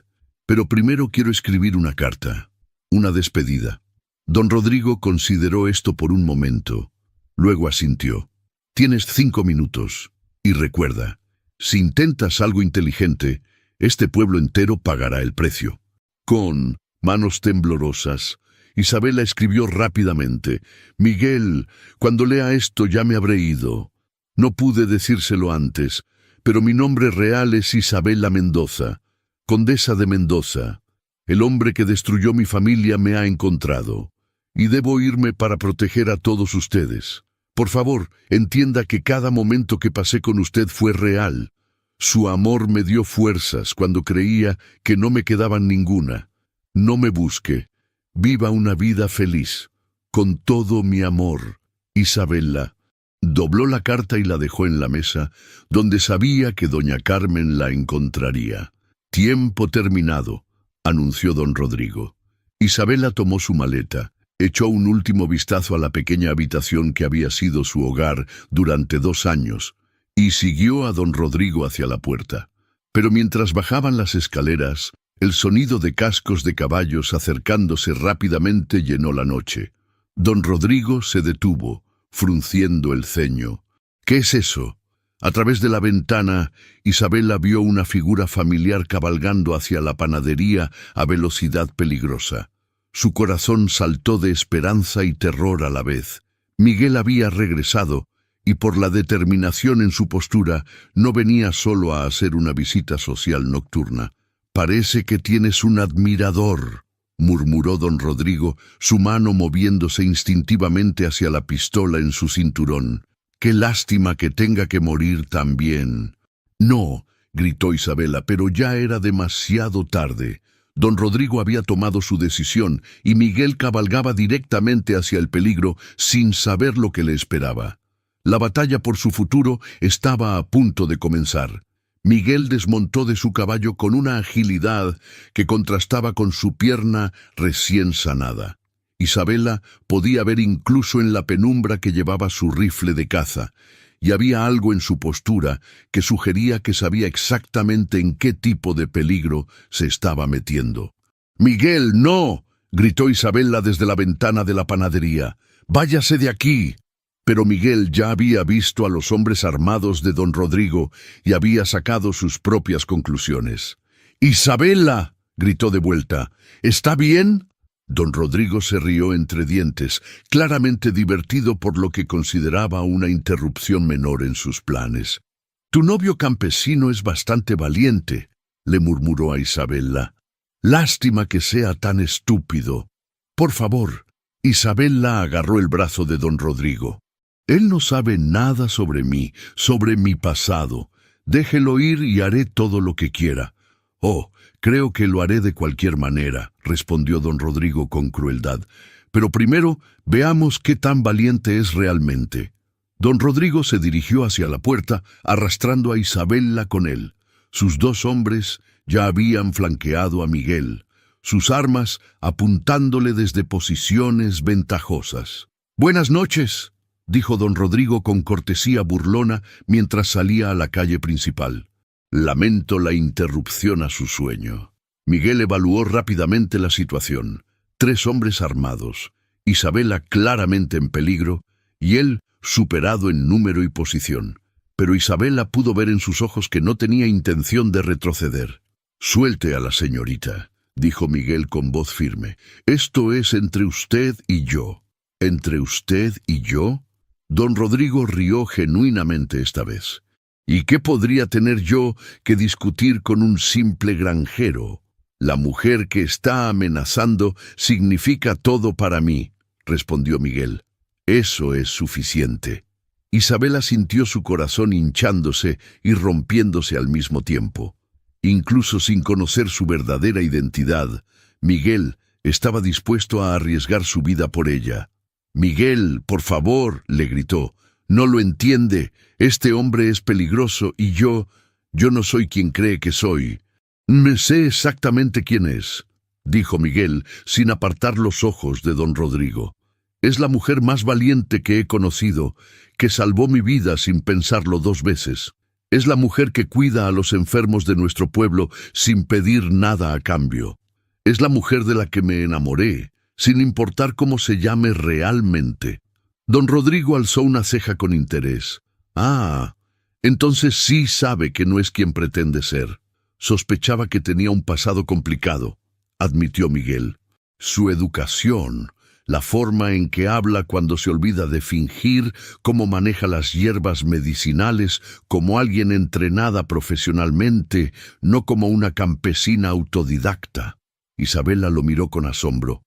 Pero primero quiero escribir una carta, una despedida. Don Rodrigo consideró esto por un momento. Luego asintió. Tienes 5 minutos. Y recuerda, si intentas algo inteligente, este pueblo entero pagará el precio. Con manos temblorosas, Isabela escribió rápidamente. Miguel, cuando lea esto ya me habré ido. No pude decírselo antes, pero mi nombre real es Isabela Mendoza, condesa de Mendoza. El hombre que destruyó mi familia me ha encontrado, y debo irme para proteger a todos ustedes. Por favor, entienda que cada momento que pasé con usted fue real. Su amor me dio fuerzas cuando creía que no me quedaban ninguna. No me busque. Viva una vida feliz. Con todo mi amor, Isabela. Dobló la carta y la dejó en la mesa, donde sabía que doña Carmen la encontraría. Tiempo terminado, anunció don Rodrigo. Isabela tomó su maleta, echó un último vistazo a la pequeña habitación que había sido su hogar durante 2 años, y siguió a don Rodrigo hacia la puerta. Pero mientras bajaban las escaleras, el sonido de cascos de caballos acercándose rápidamente llenó la noche. Don Rodrigo se detuvo, frunciendo el ceño. ¿Qué es eso? A través de la ventana, Isabela vio una figura familiar cabalgando hacia la panadería a velocidad peligrosa. Su corazón saltó de esperanza y terror a la vez. Miguel había regresado, y por la determinación en su postura, no venía solo a hacer una visita social nocturna. «Parece que tienes un admirador», murmuró don Rodrigo, su mano moviéndose instintivamente hacia la pistola en su cinturón. «Qué lástima que tenga que morir también». «No», gritó Isabela, pero ya era demasiado tarde. Don Rodrigo había tomado su decisión y Miguel cabalgaba directamente hacia el peligro sin saber lo que le esperaba. La batalla por su futuro estaba a punto de comenzar. Miguel desmontó de su caballo con una agilidad que contrastaba con su pierna recién sanada. Isabela podía ver incluso en la penumbra que llevaba su rifle de caza, y había algo en su postura que sugería que sabía exactamente en qué tipo de peligro se estaba metiendo. «¡Miguel, no!», gritó Isabela desde la ventana de la panadería. «¡Váyase de aquí!». Pero Miguel ya había visto a los hombres armados de don Rodrigo y había sacado sus propias conclusiones. «¡Isabela!», gritó de vuelta. «¿Está bien?». Don Rodrigo se rió entre dientes, claramente divertido por lo que consideraba una interrupción menor en sus planes. «Tu novio campesino es bastante valiente», le murmuró a Isabela. «Lástima que sea tan estúpido. Por favor». Isabela agarró el brazo de don Rodrigo. «Él no sabe nada sobre mí, sobre mi pasado. Déjelo ir y haré todo lo que quiera». «Oh, creo que lo haré de cualquier manera», respondió don Rodrigo con crueldad. «Pero primero veamos qué tan valiente es realmente». Don Rodrigo se dirigió hacia la puerta, arrastrando a Isabela con él. Sus 2 hombres ya habían flanqueado a Miguel, sus armas apuntándole desde posiciones ventajosas. «Buenas noches», dijo don Rodrigo con cortesía burlona mientras salía a la calle principal. Lamento la interrupción a su sueño. Miguel evaluó rápidamente la situación. 3 hombres armados, Isabela claramente en peligro, y él superado en número y posición. Pero Isabela pudo ver en sus ojos que no tenía intención de retroceder. «Suelte a la señorita», dijo Miguel con voz firme. «Esto es entre usted y yo». «¿Entre usted y yo?». Don Rodrigo rió genuinamente esta vez. «¿Y qué podría tener yo que discutir con un simple granjero? La mujer que está amenazando significa todo para mí», respondió Miguel. «Eso es suficiente». Isabela sintió su corazón hinchándose y rompiéndose al mismo tiempo. Incluso sin conocer su verdadera identidad, Miguel estaba dispuesto a arriesgar su vida por ella. «Miguel, por favor», le gritó. «No lo entiende. Este hombre es peligroso y yo no soy quien cree que soy». «Me sé exactamente quién es», dijo Miguel, sin apartar los ojos de don Rodrigo. «Es la mujer más valiente que he conocido, que salvó mi vida sin pensarlo 2 veces. Es la mujer que cuida a los enfermos de nuestro pueblo sin pedir nada a cambio. Es la mujer de la que me enamoré, sin importar cómo se llame realmente». Don Rodrigo alzó una ceja con interés. «Ah, entonces sí sabe que no es quien pretende ser». «Sospechaba que tenía un pasado complicado», admitió Miguel. «Su educación, la forma en que habla cuando se olvida de fingir, cómo maneja las hierbas medicinales como alguien entrenada profesionalmente, no como una campesina autodidacta». Isabela lo miró con asombro.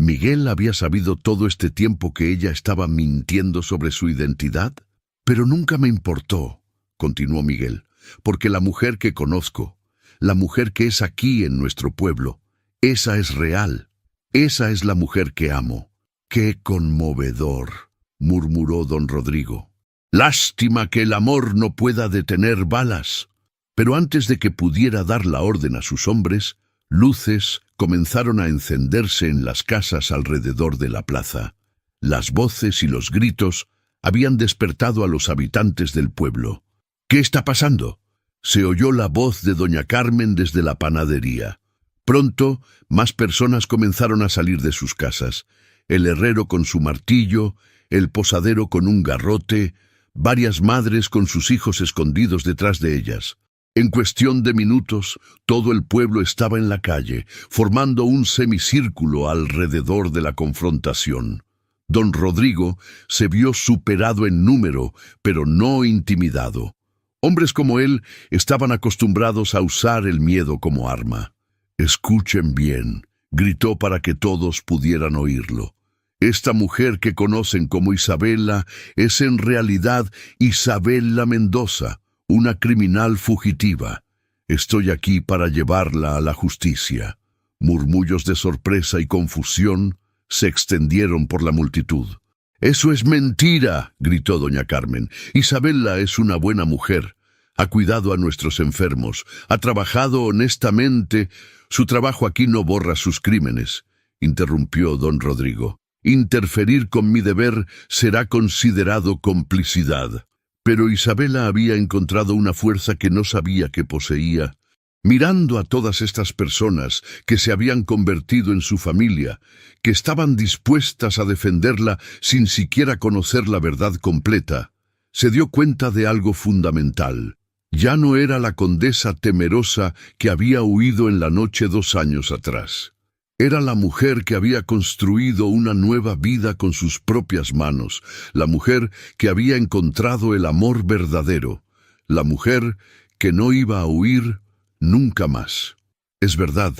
¿Miguel había sabido todo este tiempo que ella estaba mintiendo sobre su identidad? «Pero nunca me importó», continuó Miguel, «porque la mujer que conozco, la mujer que es aquí en nuestro pueblo, esa es real. Esa es la mujer que amo». «¡Qué conmovedor!», murmuró don Rodrigo. «Lástima que el amor no pueda detener balas». Pero antes de que pudiera dar la orden a sus hombres, luces comenzaron a encenderse en las casas alrededor de la plaza. Las voces y los gritos habían despertado a los habitantes del pueblo. «¿Qué está pasando?», se oyó la voz de doña Carmen desde la panadería. Pronto, más personas comenzaron a salir de sus casas. El herrero con su martillo, el posadero con un garrote, varias madres con sus hijos escondidos detrás de ellas. En cuestión de minutos, todo el pueblo estaba en la calle, formando un semicírculo alrededor de la confrontación. Don Rodrigo se vio superado en número, pero no intimidado. Hombres como él estaban acostumbrados a usar el miedo como arma. «Escuchen bien», gritó para que todos pudieran oírlo. «Esta mujer que conocen como Isabela es en realidad Isabela Mendoza, una criminal fugitiva. Estoy aquí para llevarla a la justicia». Murmullos de sorpresa y confusión se extendieron por la multitud. «Eso es mentira», gritó doña Carmen. «Isabela es una buena mujer. Ha cuidado a nuestros enfermos, ha trabajado honestamente. Su trabajo aquí no borra sus crímenes», interrumpió don Rodrigo. «Interferir con mi deber será considerado complicidad». Pero Isabela había encontrado una fuerza que no sabía que poseía. Mirando a todas estas personas que se habían convertido en su familia, que estaban dispuestas a defenderla sin siquiera conocer la verdad completa, se dio cuenta de algo fundamental. Ya no era la condesa temerosa que había huido en la noche 2 años atrás. Era la mujer que había construido una nueva vida con sus propias manos, la mujer que había encontrado el amor verdadero, la mujer que no iba a huir nunca más. «Es verdad»,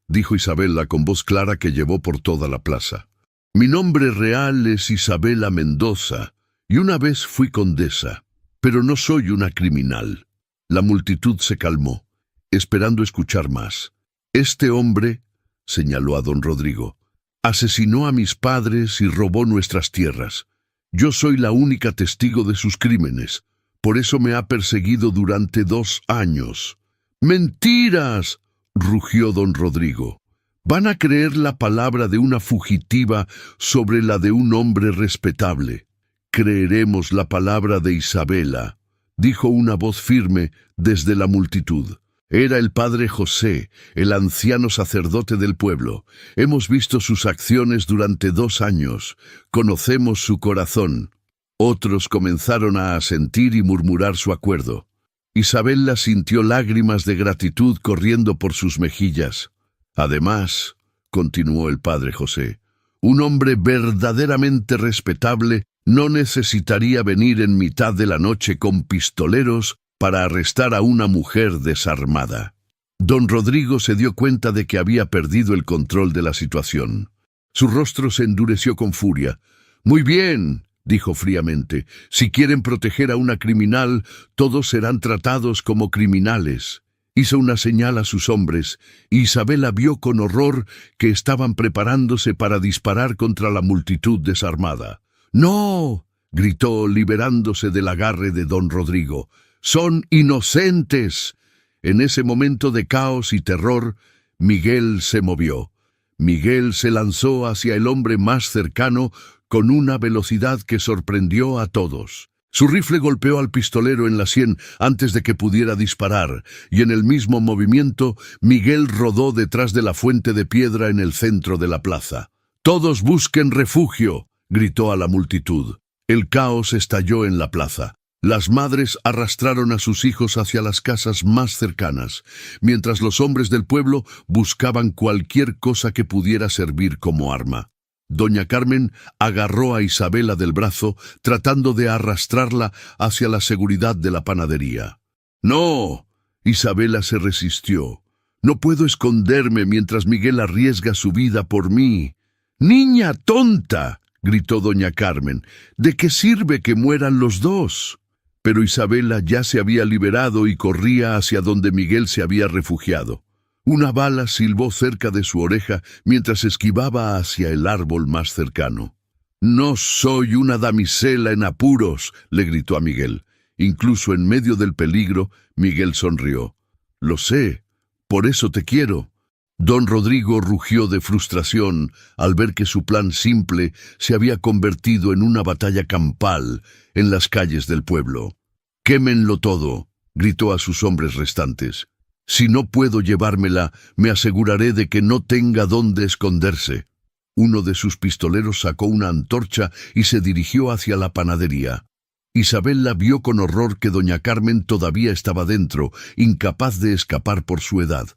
dijo Isabela con voz clara que llevó por toda la plaza. «Mi nombre real es Isabela Mendoza, y una vez fui condesa, pero no soy una criminal». La multitud se calmó, esperando escuchar más. «Este hombre», señaló a don Rodrigo, «asesinó a mis padres y robó nuestras tierras. Yo soy la única testigo de sus crímenes. Por eso me ha perseguido durante 2 años». «¡Mentiras!», rugió don Rodrigo. «Van a creer la palabra de una fugitiva sobre la de un hombre respetable». «Creeremos la palabra de Isabela», dijo una voz firme desde la multitud. Era el padre José, el anciano sacerdote del pueblo. «Hemos visto sus acciones durante 2 años. Conocemos su corazón». Otros comenzaron a asentir y murmurar su acuerdo. Isabela sintió lágrimas de gratitud corriendo por sus mejillas. «Además», continuó el padre José, «un hombre verdaderamente respetable no necesitaría venir en mitad de la noche con pistoleros para arrestar a una mujer desarmada». Don Rodrigo se dio cuenta de que había perdido el control de la situación. Su rostro se endureció con furia. «Muy bien», dijo fríamente, «si quieren proteger a una criminal, todos serán tratados como criminales». Hizo una señal a sus hombres, y Isabela vio con horror que estaban preparándose para disparar contra la multitud desarmada. «¡No!», gritó, liberándose del agarre de don Rodrigo. «¡Son inocentes!». En ese momento de caos y terror, Miguel se movió. Miguel se lanzó hacia el hombre más cercano con una velocidad que sorprendió a todos. Su rifle golpeó al pistolero en la sien antes de que pudiera disparar, y en el mismo movimiento, Miguel rodó detrás de la fuente de piedra en el centro de la plaza. «¡Todos busquen refugio!», gritó a la multitud. El caos estalló en la plaza. Las madres arrastraron a sus hijos hacia las casas más cercanas, mientras los hombres del pueblo buscaban cualquier cosa que pudiera servir como arma. Doña Carmen agarró a Isabela del brazo, tratando de arrastrarla hacia la seguridad de la panadería. «¡No!», Isabela se resistió. «No puedo esconderme mientras Miguel arriesga su vida por mí». «¡Niña tonta!», gritó doña Carmen. «¿De qué sirve que mueran los dos?». Pero Isabela ya se había liberado y corría hacia donde Miguel se había refugiado. Una bala silbó cerca de su oreja mientras esquivaba hacia el árbol más cercano. «No soy una damisela en apuros», le gritó a Miguel. Incluso en medio del peligro, Miguel sonrió. «Lo sé, por eso te quiero». Don Rodrigo rugió de frustración al ver que su plan simple se había convertido en una batalla campal en las calles del pueblo. «Quémenlo todo», gritó a sus hombres restantes. «Si no puedo llevármela, me aseguraré de que no tenga dónde esconderse». Uno de sus pistoleros sacó una antorcha y se dirigió hacia la panadería. Isabel la vio con horror que doña Carmen todavía estaba dentro, incapaz de escapar por su edad.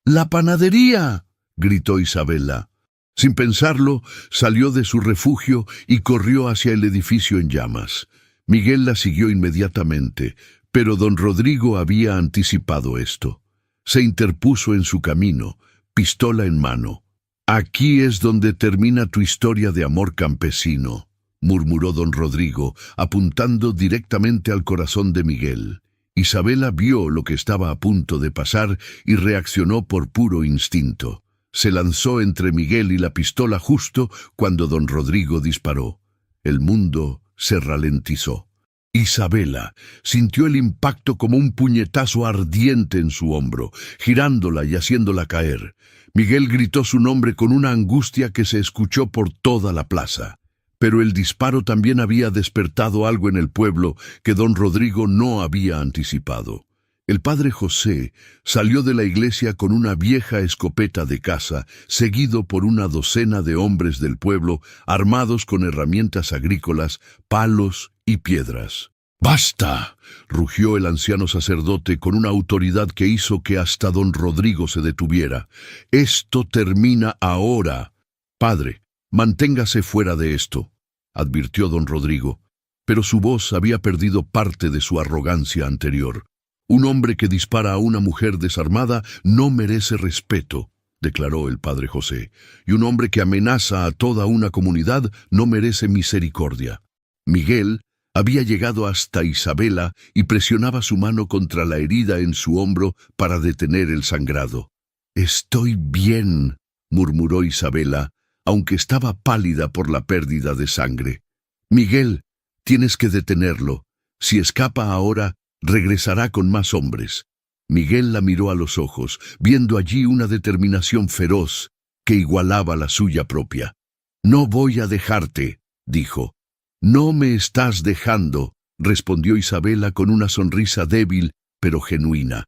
«¡La panadería!», gritó Isabela. Sin pensarlo, salió de su refugio y corrió hacia el edificio en llamas. Miguel la siguió inmediatamente, pero don Rodrigo había anticipado esto. Se interpuso en su camino, pistola en mano. «Aquí es donde termina tu historia de amor campesino», murmuró don Rodrigo, apuntando directamente al corazón de Miguel. Isabela vio lo que estaba a punto de pasar y reaccionó por puro instinto. Se lanzó entre Miguel y la pistola justo cuando don Rodrigo disparó. El mundo se ralentizó. Isabela sintió el impacto como un puñetazo ardiente en su hombro, girándola y haciéndola caer. Miguel gritó su nombre con una angustia que se escuchó por toda la plaza. Pero el disparo también había despertado algo en el pueblo que don Rodrigo no había anticipado. El padre José salió de la iglesia con una vieja escopeta de caza, seguido por una docena de hombres del pueblo armados con herramientas agrícolas, palos y piedras. «¡Basta!», rugió el anciano sacerdote con una autoridad que hizo que hasta don Rodrigo se detuviera. «Esto termina ahora. Padre, manténgase fuera de esto», advirtió don Rodrigo, pero su voz había perdido parte de su arrogancia anterior. «Un hombre que dispara a una mujer desarmada no merece respeto», declaró el padre José, «y un hombre que amenaza a toda una comunidad no merece misericordia». Miguel había llegado hasta Isabela y presionaba su mano contra la herida en su hombro para detener el sangrado. «Estoy bien», murmuró Isabela, aunque estaba pálida por la pérdida de sangre. «Miguel, tienes que detenerlo. Si escapa ahora, regresará con más hombres». Miguel la miró a los ojos, viendo allí una determinación feroz que igualaba la suya propia. «No voy a dejarte», dijo. «No me estás dejando», respondió Isabela con una sonrisa débil pero genuina.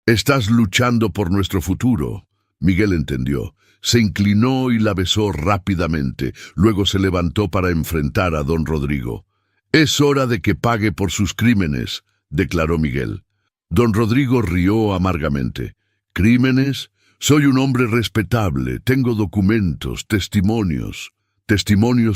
«Estás luchando por nuestro futuro». Miguel entendió. Se inclinó y la besó rápidamente. Luego se levantó para enfrentar a don Rodrigo. «Es hora de que pague por sus crímenes», declaró Miguel. Don Rodrigo rió amargamente. «¿Crímenes? Soy un hombre respetable. Tengo documentos, testimonios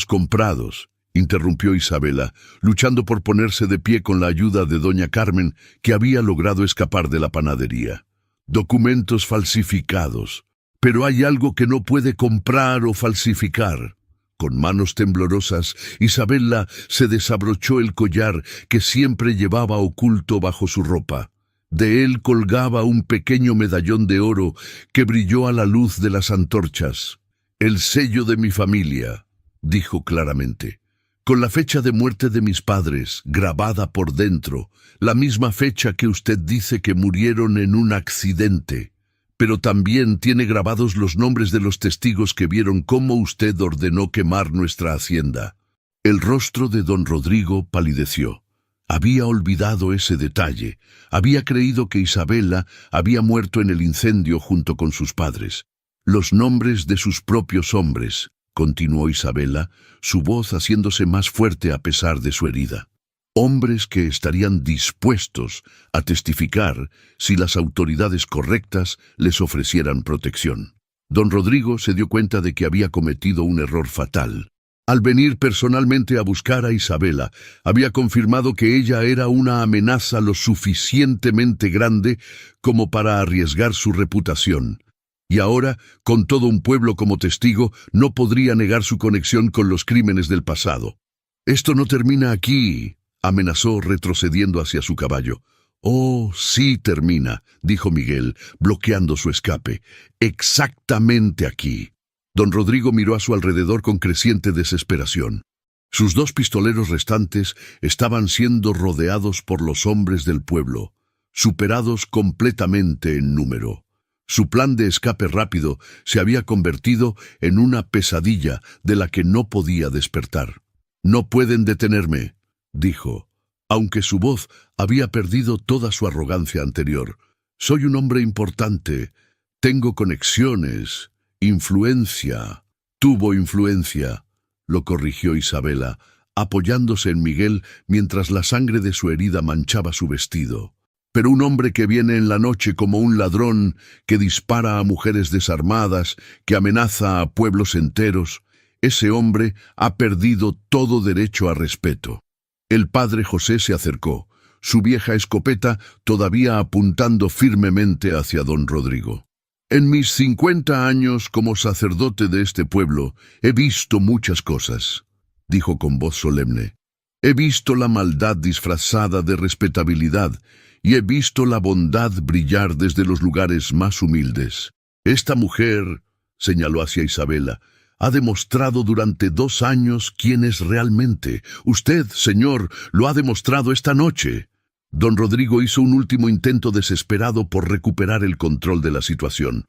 comprados», interrumpió Isabela, luchando por ponerse de pie con la ayuda de doña Carmen, que había logrado escapar de la panadería. «Documentos falsificados. Pero hay algo que no puede comprar o falsificar». Con manos temblorosas, Isabela se desabrochó el collar que siempre llevaba oculto bajo su ropa. De él colgaba un pequeño medallón de oro que brilló a la luz de las antorchas. «El sello de mi familia», dijo claramente, «con la fecha de muerte de mis padres grabada por dentro, la misma fecha que usted dice que murieron en un accidente. Pero también tiene grabados los nombres de los testigos que vieron cómo usted ordenó quemar nuestra hacienda». El rostro de don Rodrigo palideció. Había olvidado ese detalle. Había creído que Isabela había muerto en el incendio junto con sus padres. «Los nombres de sus propios hombres», continuó Isabela, su voz haciéndose más fuerte a pesar de su herida. «Hombres que estarían dispuestos a testificar si las autoridades correctas les ofrecieran protección». Don Rodrigo se dio cuenta de que había cometido un error fatal. Al venir personalmente a buscar a Isabela, había confirmado que ella era una amenaza lo suficientemente grande como para arriesgar su reputación. Y ahora, con todo un pueblo como testigo, no podría negar su conexión con los crímenes del pasado. «Esto no termina aquí», amenazó retrocediendo hacia su caballo. «Oh, sí termina», dijo Miguel, bloqueando su escape. «Exactamente aquí». Don Rodrigo miró a su alrededor con creciente desesperación. Sus 2 pistoleros restantes estaban siendo rodeados por los hombres del pueblo, superados completamente en número. Su plan de escape rápido se había convertido en una pesadilla de la que no podía despertar. «No pueden detenerme», dijo, aunque su voz había perdido toda su arrogancia anterior. «Soy un hombre importante. Tengo conexiones, influencia». «Tuvo influencia», lo corrigió Isabela, apoyándose en Miguel mientras la sangre de su herida manchaba su vestido. «Pero un hombre que viene en la noche como un ladrón, que dispara a mujeres desarmadas, que amenaza a pueblos enteros, ese hombre ha perdido todo derecho a respeto». El padre José se acercó, su vieja escopeta todavía apuntando firmemente hacia don Rodrigo. «En mis 50 años como sacerdote de este pueblo he visto muchas cosas», dijo con voz solemne. «He visto la maldad disfrazada de respetabilidad y he visto la bondad brillar desde los lugares más humildes. Esta mujer», señaló hacia Isabela, «ha demostrado durante 2 años quién es realmente. Usted, señor, lo ha demostrado esta noche». Don Rodrigo hizo un último intento desesperado por recuperar el control de la situación.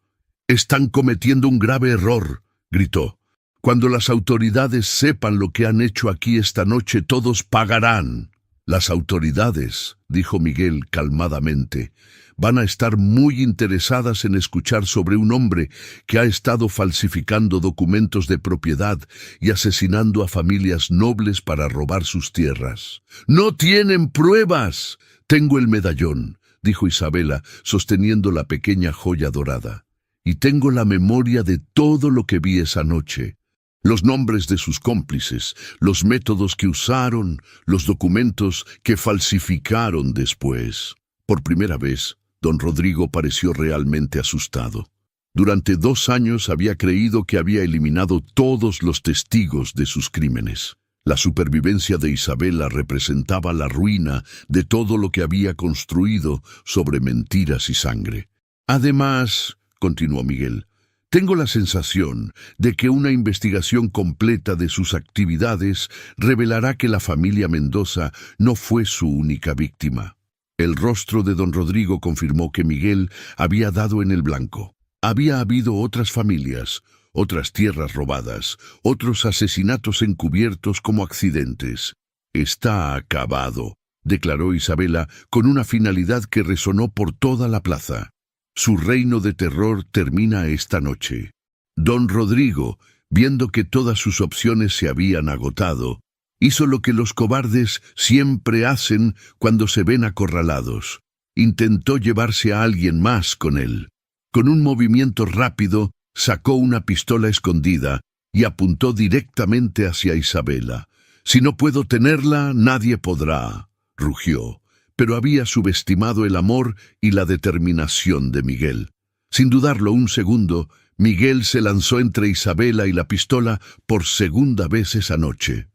«Están cometiendo un grave error», gritó. «Cuando las autoridades sepan lo que han hecho aquí esta noche, todos pagarán». «Las autoridades», dijo Miguel calmadamente, «van a estar muy interesadas en escuchar sobre un hombre que ha estado falsificando documentos de propiedad y asesinando a familias nobles para robar sus tierras». «¡No tienen pruebas!». «Tengo el medallón», dijo Isabela, sosteniendo la pequeña joya dorada. «Y tengo la memoria de todo lo que vi esa noche. Los nombres de sus cómplices, los métodos que usaron, los documentos que falsificaron después». Por primera vez, don Rodrigo pareció realmente asustado. Durante 2 años había creído que había eliminado todos los testigos de sus crímenes. La supervivencia de Isabela representaba la ruina de todo lo que había construido sobre mentiras y sangre. «Además», continuó Miguel, «tengo la sensación de que una investigación completa de sus actividades revelará que la familia Mendoza no fue su única víctima». El rostro de don Rodrigo confirmó que Miguel había dado en el blanco. Había habido otras familias, otras tierras robadas, otros asesinatos encubiertos como accidentes. «Está acabado», declaró Isabela con una finalidad que resonó por toda la plaza. «Su reino de terror termina esta noche». Don Rodrigo, viendo que todas sus opciones se habían agotado, hizo lo que los cobardes siempre hacen cuando se ven acorralados. Intentó llevarse a alguien más con él. Con un movimiento rápido, sacó una pistola escondida y apuntó directamente hacia Isabela. «Si no puedo tenerla, nadie podrá», rugió, pero había subestimado el amor y la determinación de Miguel. Sin dudarlo un segundo, Miguel se lanzó entre Isabela y la pistola por segunda vez esa noche.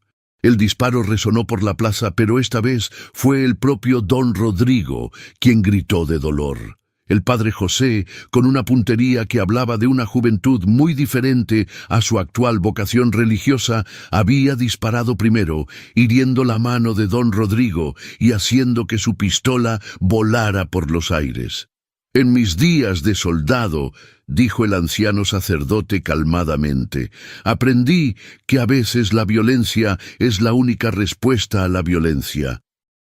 El disparo resonó por la plaza, pero esta vez fue el propio don Rodrigo quien gritó de dolor. El padre José, con una puntería que hablaba de una juventud muy diferente a su actual vocación religiosa, había disparado primero, hiriendo la mano de don Rodrigo y haciendo que su pistola volara por los aires. «En mis días de soldado», dijo el anciano sacerdote calmadamente, «aprendí que a veces la violencia es la única respuesta a la violencia».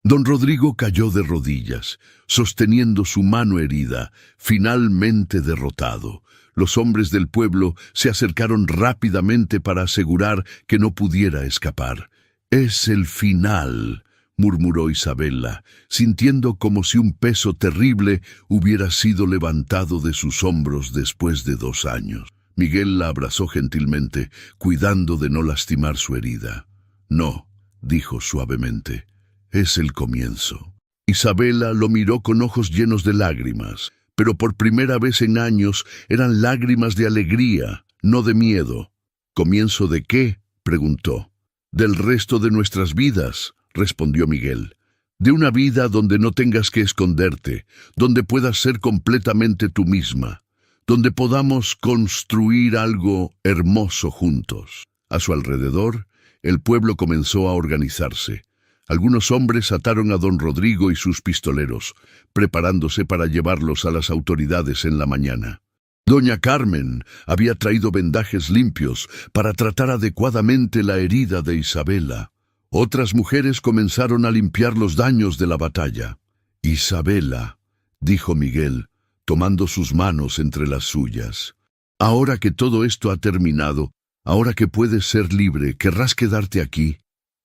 Don Rodrigo cayó de rodillas, sosteniendo su mano herida, finalmente derrotado. Los hombres del pueblo se acercaron rápidamente para asegurar que no pudiera escapar. «Es el final», murmuró Isabela, sintiendo como si un peso terrible hubiera sido levantado de sus hombros después de 2 años. Miguel la abrazó gentilmente, cuidando de no lastimar su herida. «No», dijo suavemente, «es el comienzo». Isabela lo miró con ojos llenos de lágrimas, pero por primera vez en años eran lágrimas de alegría, no de miedo. «¿Comienzo de qué?», preguntó. «Del resto de nuestras vidas», respondió Miguel. «De una vida donde no tengas que esconderte, donde puedas ser completamente tú misma, donde podamos construir algo hermoso juntos». A su alrededor, El pueblo comenzó a organizarse. Algunos hombres ataron a don Rodrigo y sus pistoleros, preparándose para llevarlos a las autoridades en la mañana. Doña Carmen había traído vendajes limpios para tratar adecuadamente la herida de Isabela. Otras mujeres comenzaron a limpiar los daños de la batalla. «Isabela», dijo Miguel, tomando sus manos entre las suyas. «Ahora que todo esto ha terminado, ahora que puedes ser libre, ¿querrás quedarte aquí?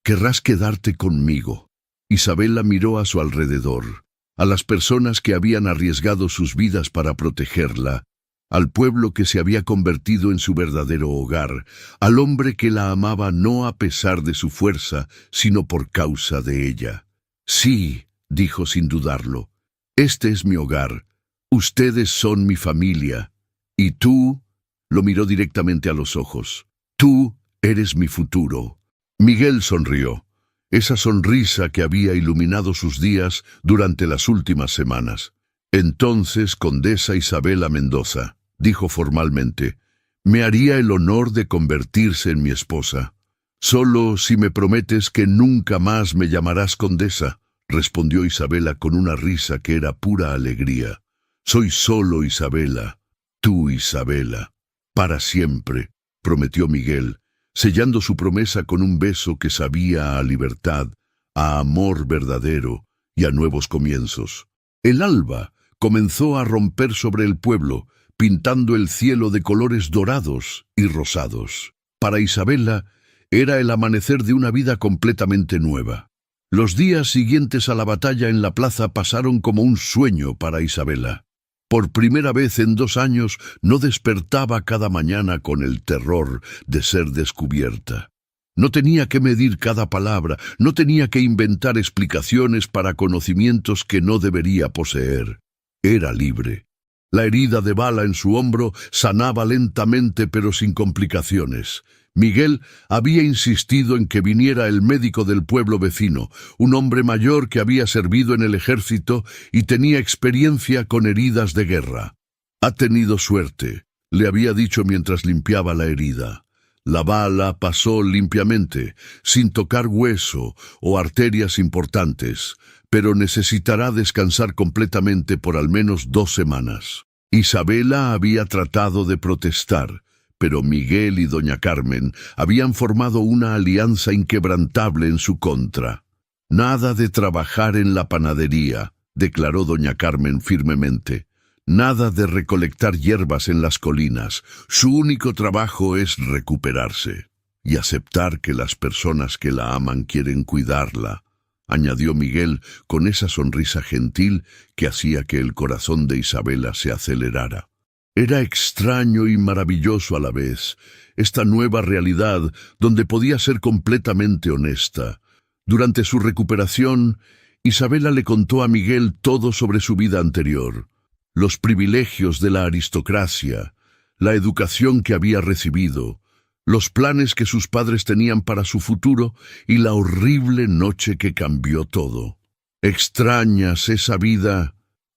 ¿Querrás quedarte conmigo?» Isabela miró a su alrededor, a las personas que habían arriesgado sus vidas para protegerla, al pueblo que se había convertido en su verdadero hogar, al hombre que la amaba no a pesar de su fuerza, sino por causa de ella. «Sí», dijo sin dudarlo, «este es mi hogar, ustedes son mi familia, y tú», lo miró directamente a los ojos, «tú eres mi futuro». Miguel sonrió, esa sonrisa que había iluminado sus días durante las últimas semanas. «Entonces, condesa Isabela Mendoza», dijo formalmente, «me haría el honor de convertirse en mi esposa». «Solo si me prometes que nunca más me llamarás condesa», respondió Isabela con una risa que era pura alegría. «Soy solo Isabela, tú Isabela, para siempre», prometió Miguel, sellando su promesa con un beso que sabía a libertad, a amor verdadero y a nuevos comienzos. El alba comenzó a romper sobre el pueblo, pintando el cielo de colores dorados y rosados. Para Isabela era el amanecer de una vida completamente nueva. Los días siguientes a la batalla en la plaza pasaron como un sueño para Isabela. Por primera vez en 2 años no despertaba cada mañana con el terror de ser descubierta. No tenía que medir cada palabra, no tenía que inventar explicaciones para conocimientos que no debería poseer. Era libre. La herida de bala en su hombro sanaba lentamente pero sin complicaciones. Miguel había insistido en que viniera el médico del pueblo vecino, un hombre mayor que había servido en el ejército y tenía experiencia con heridas de guerra. «Ha tenido suerte», le había dicho mientras limpiaba la herida. «La bala pasó limpiamente, sin tocar hueso o arterias importantes, pero necesitará descansar completamente por al menos 2 semanas». Isabela había tratado de protestar, pero Miguel y doña Carmen habían formado una alianza inquebrantable en su contra. «Nada de trabajar en la panadería», declaró doña Carmen firmemente. «Nada de recolectar hierbas en las colinas. Su único trabajo es recuperarse y aceptar que las personas que la aman quieren cuidarla», añadió Miguel con esa sonrisa gentil que hacía que el corazón de Isabela se acelerara. Era extraño y maravilloso a la vez, esta nueva realidad donde podía ser completamente honesta. Durante su recuperación, Isabela le contó a Miguel todo sobre su vida anterior, los privilegios de la aristocracia, la educación que había recibido, los planes que sus padres tenían para su futuro y la horrible noche que cambió todo. «¿Extrañas esa vida?»,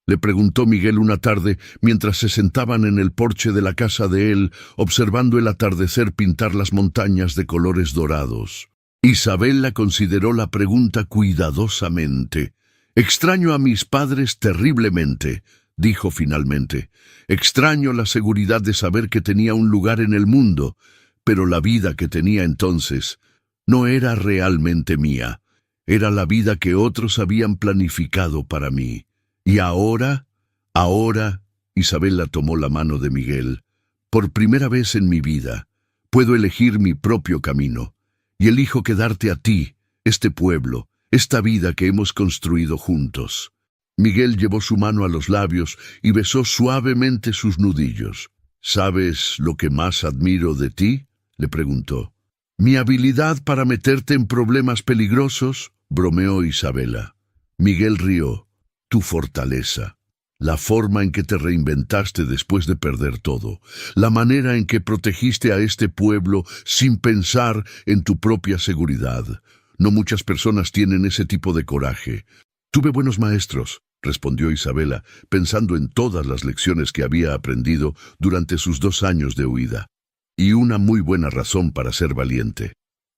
le preguntó Miguel una tarde mientras se sentaban en el porche de la casa de él, observando el atardecer pintar las montañas de colores dorados. Isabela consideró la pregunta cuidadosamente. «Extraño a mis padres terriblemente», dijo finalmente. «Extraño la seguridad de saber que tenía un lugar en el mundo, pero la vida que tenía entonces no era realmente mía. Era la vida que otros habían planificado para mí. Y ahora, Isabela tomó la mano de Miguel. Por primera vez en mi vida, puedo elegir mi propio camino. Y elijo quedarte a ti, este pueblo, esta vida que hemos construido juntos». Miguel llevó su mano a los labios y besó suavemente sus nudillos. «¿Sabes lo que más admiro de ti?», le preguntó. «¿Mi habilidad para meterte en problemas peligrosos?», bromeó Isabela. Miguel rió. «Tu fortaleza, la forma en que te reinventaste después de perder todo, la manera en que protegiste a este pueblo sin pensar en tu propia seguridad. No muchas personas tienen ese tipo de coraje». «Tuve buenos maestros», respondió Isabela, pensando en todas las lecciones que había aprendido durante sus 2 años de huida. «Y una muy buena razón para ser valiente».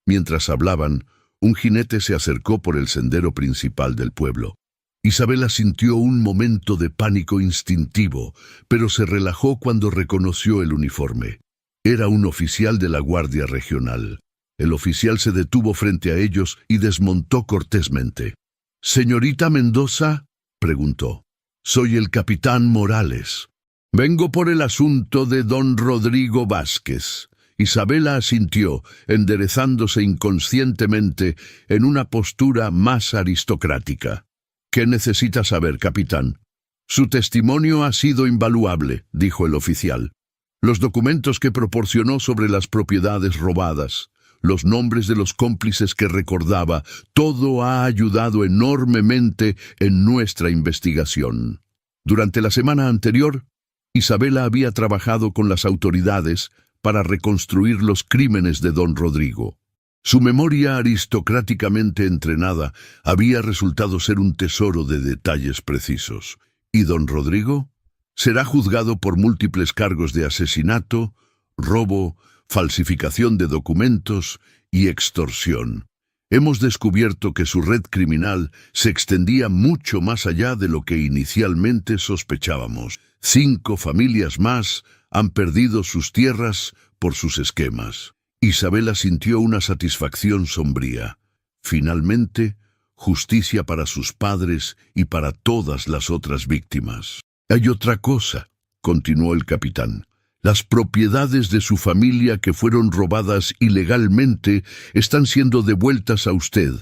Mientras hablaban, un jinete se acercó por el sendero principal del pueblo. Isabela sintió un momento de pánico instintivo, pero se relajó cuando reconoció el uniforme. Era un oficial de la Guardia Regional. El oficial se detuvo frente a ellos y desmontó cortésmente. «¿Señorita Mendoza?», preguntó. «Soy el capitán Morales. Vengo por el asunto de don Rodrigo Vázquez». Isabela asintió, enderezándose inconscientemente en una postura más aristocrática. «¿Qué necesita saber, capitán?» «Su testimonio ha sido invaluable», dijo el oficial. «Los documentos que proporcionó sobre las propiedades robadas, los nombres de los cómplices que recordaba, todo ha ayudado enormemente en nuestra investigación». Durante la semana anterior, Isabela había trabajado con las autoridades para reconstruir los crímenes de don Rodrigo. Su memoria aristocráticamente entrenada había resultado ser un tesoro de detalles precisos. ¿Y don Rodrigo? Será juzgado por múltiples cargos de asesinato, robo, falsificación de documentos y extorsión. Hemos descubierto que su red criminal se extendía mucho más allá de lo que inicialmente sospechábamos. 5 familias más han perdido sus tierras por sus esquemas. Isabela sintió una satisfacción sombría. Finalmente, justicia para sus padres y para todas las otras víctimas. «Hay otra cosa», continuó el capitán. «Las propiedades de su familia que fueron robadas ilegalmente están siendo devueltas a usted.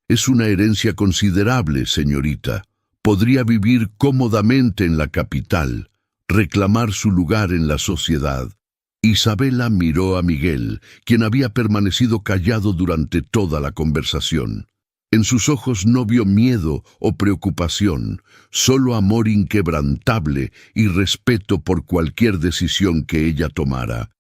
Es una herencia considerable, señorita. Podría vivir cómodamente en la capital, reclamar su lugar en la sociedad». Isabela miró a Miguel, quien había permanecido callado durante toda la conversación. En sus ojos no vio miedo o preocupación, solo amor inquebrantable y respeto por cualquier decisión que ella tomara.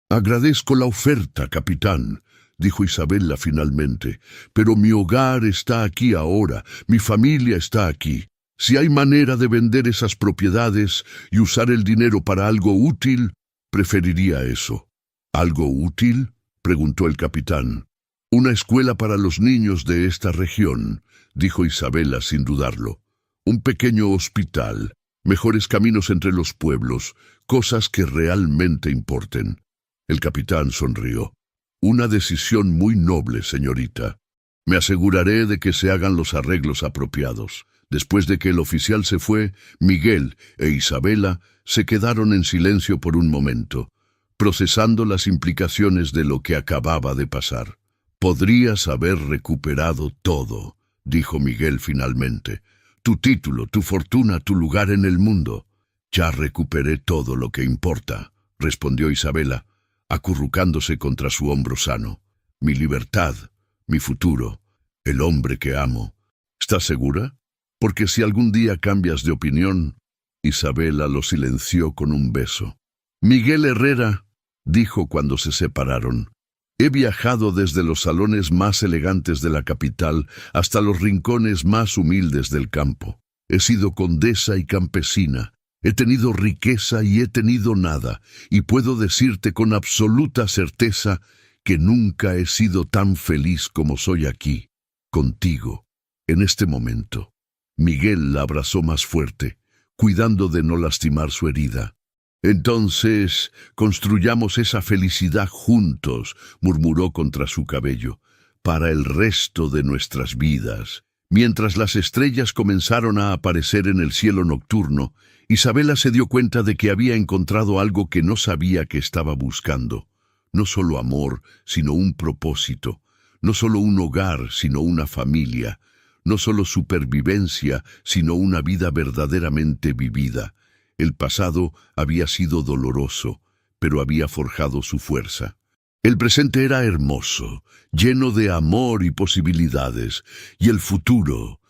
«Agradezco la oferta, capitán», dijo Isabela finalmente, «pero mi hogar está aquí ahora, mi familia está aquí. Si hay manera de vender esas propiedades y usar el dinero para algo útil, preferiría eso». «¿Algo útil?», preguntó el capitán. «Una escuela para los niños de esta región», dijo Isabela sin dudarlo. «Un pequeño hospital, mejores caminos entre los pueblos, cosas que realmente importen». El capitán sonrió. «Una decisión muy noble, señorita. Me aseguraré de que se hagan los arreglos apropiados». Después de que el oficial se fue, Miguel e Isabela se quedaron en silencio por un momento, procesando las implicaciones de lo que acababa de pasar. «Podrías haber recuperado todo», dijo Miguel finalmente. «Tu título, tu fortuna, tu lugar en el mundo». «Ya recuperé todo lo que importa», respondió Isabela, acurrucándose contra su hombro sano. «Mi libertad, mi futuro, el hombre que amo». «¿Estás segura? Porque si algún día cambias de opinión...» Isabela lo silenció con un beso. «Miguel Herrera», dijo cuando se separaron, «he viajado desde los salones más elegantes de la capital hasta los rincones más humildes del campo. He sido condesa y campesina. He tenido riqueza y he tenido nada, y puedo decirte con absoluta certeza que nunca he sido tan feliz como soy aquí, contigo, en este momento». Miguel la abrazó más fuerte, cuidando de no lastimar su herida. «Entonces, construyamos esa felicidad juntos», murmuró contra su cabello, «para el resto de nuestras vidas». Mientras las estrellas comenzaron a aparecer en el cielo nocturno, Isabela se dio cuenta de que había encontrado algo que no sabía que estaba buscando. No solo amor, sino un propósito. No solo un hogar, sino una familia. No solo supervivencia, sino una vida verdaderamente vivida. El pasado había sido doloroso, pero había forjado su fuerza. El presente era hermoso, lleno de amor y posibilidades, y el futuro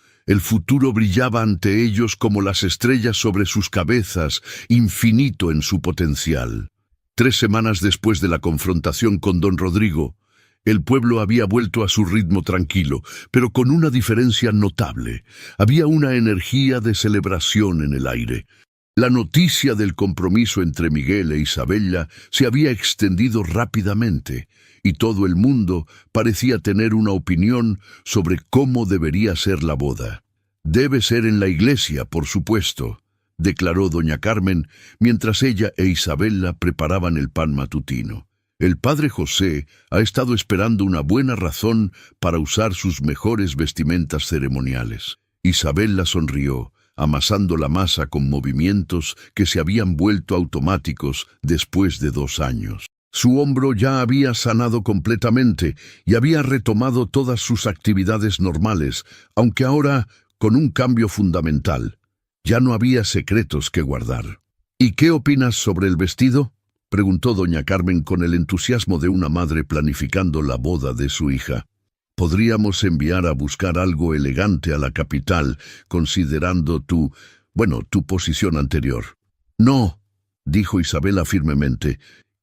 brillaba ante ellos como las estrellas sobre sus cabezas, infinito en su potencial. 3 semanas después de la confrontación con don Rodrigo, el pueblo había vuelto a su ritmo tranquilo, pero con una diferencia notable. Había una energía de celebración en el aire. La noticia del compromiso entre Miguel e Isabella se había extendido rápidamente, y todo el mundo parecía tener una opinión sobre cómo debería ser la boda. «Debe ser en la iglesia, por supuesto», declaró doña Carmen, mientras ella e Isabella preparaban el pan matutino. «El padre José ha estado esperando una buena razón para usar sus mejores vestimentas ceremoniales». Isabella sonrió, amasando la masa con movimientos que se habían vuelto automáticos después de 2 años. Su hombro ya había sanado completamente y había retomado todas sus actividades normales, aunque ahora con un cambio fundamental. Ya no había secretos que guardar. «¿Y qué opinas sobre el vestido?», preguntó doña Carmen con el entusiasmo de una madre planificando la boda de su hija. «Podríamos enviar a buscar algo elegante a la capital, considerando tu posición anterior». «No», dijo Isabella firmemente.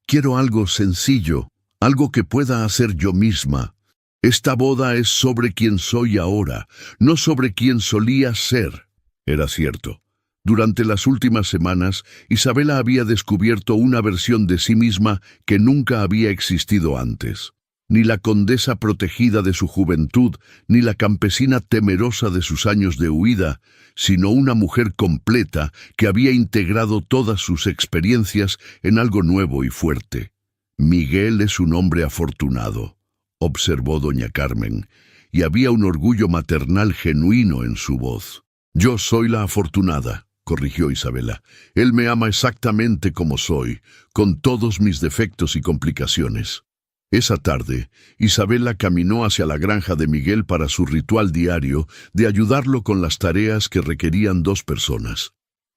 «Quiero algo sencillo, algo que pueda hacer yo misma. Esta boda es sobre quién soy ahora, no sobre quién solía ser». Era cierto. Durante las últimas semanas, Isabella había descubierto una versión de sí misma que nunca había existido antes. Ni la condesa protegida de su juventud, ni la campesina temerosa de sus años de huida, sino una mujer completa que había integrado todas sus experiencias en algo nuevo y fuerte. «Miguel es un hombre afortunado», observó doña Carmen, y había un orgullo maternal genuino en su voz. «Yo soy la afortunada», corrigió Isabella. «Él me ama exactamente como soy, con todos mis defectos y complicaciones». Esa tarde, Isabella caminó hacia la granja de Miguel para su ritual diario de ayudarlo con las tareas que requerían 2 personas.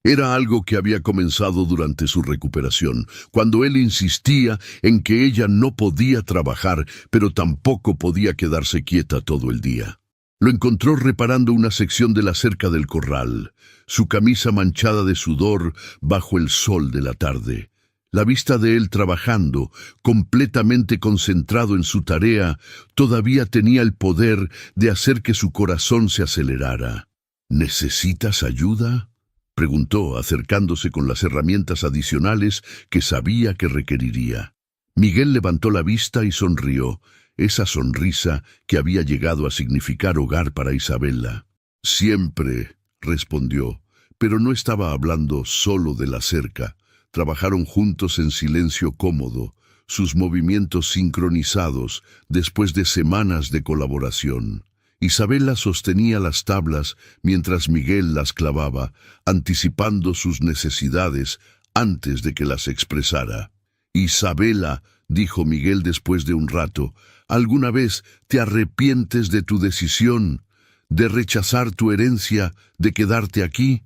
Era algo que había comenzado durante su recuperación, cuando él insistía en que ella no podía trabajar, pero tampoco podía quedarse quieta todo el día. Lo encontró reparando una sección de la cerca del corral, su camisa manchada de sudor bajo el sol de la tarde. La vista de él trabajando, completamente concentrado en su tarea, todavía tenía el poder de hacer que su corazón se acelerara. «¿Necesitas ayuda?», preguntó, acercándose con las herramientas adicionales que sabía que requeriría. Miguel levantó la vista y sonrió, esa sonrisa que había llegado a significar hogar para Isabella. «Siempre», respondió, pero no estaba hablando solo de la cerca. Trabajaron juntos en silencio cómodo, sus movimientos sincronizados después de semanas de colaboración. Isabella sostenía las tablas mientras Miguel las clavaba, anticipando sus necesidades antes de que las expresara. «Isabella», dijo Miguel después de un rato, «¿alguna vez te arrepientes de tu decisión, de rechazar tu herencia, de quedarte aquí?»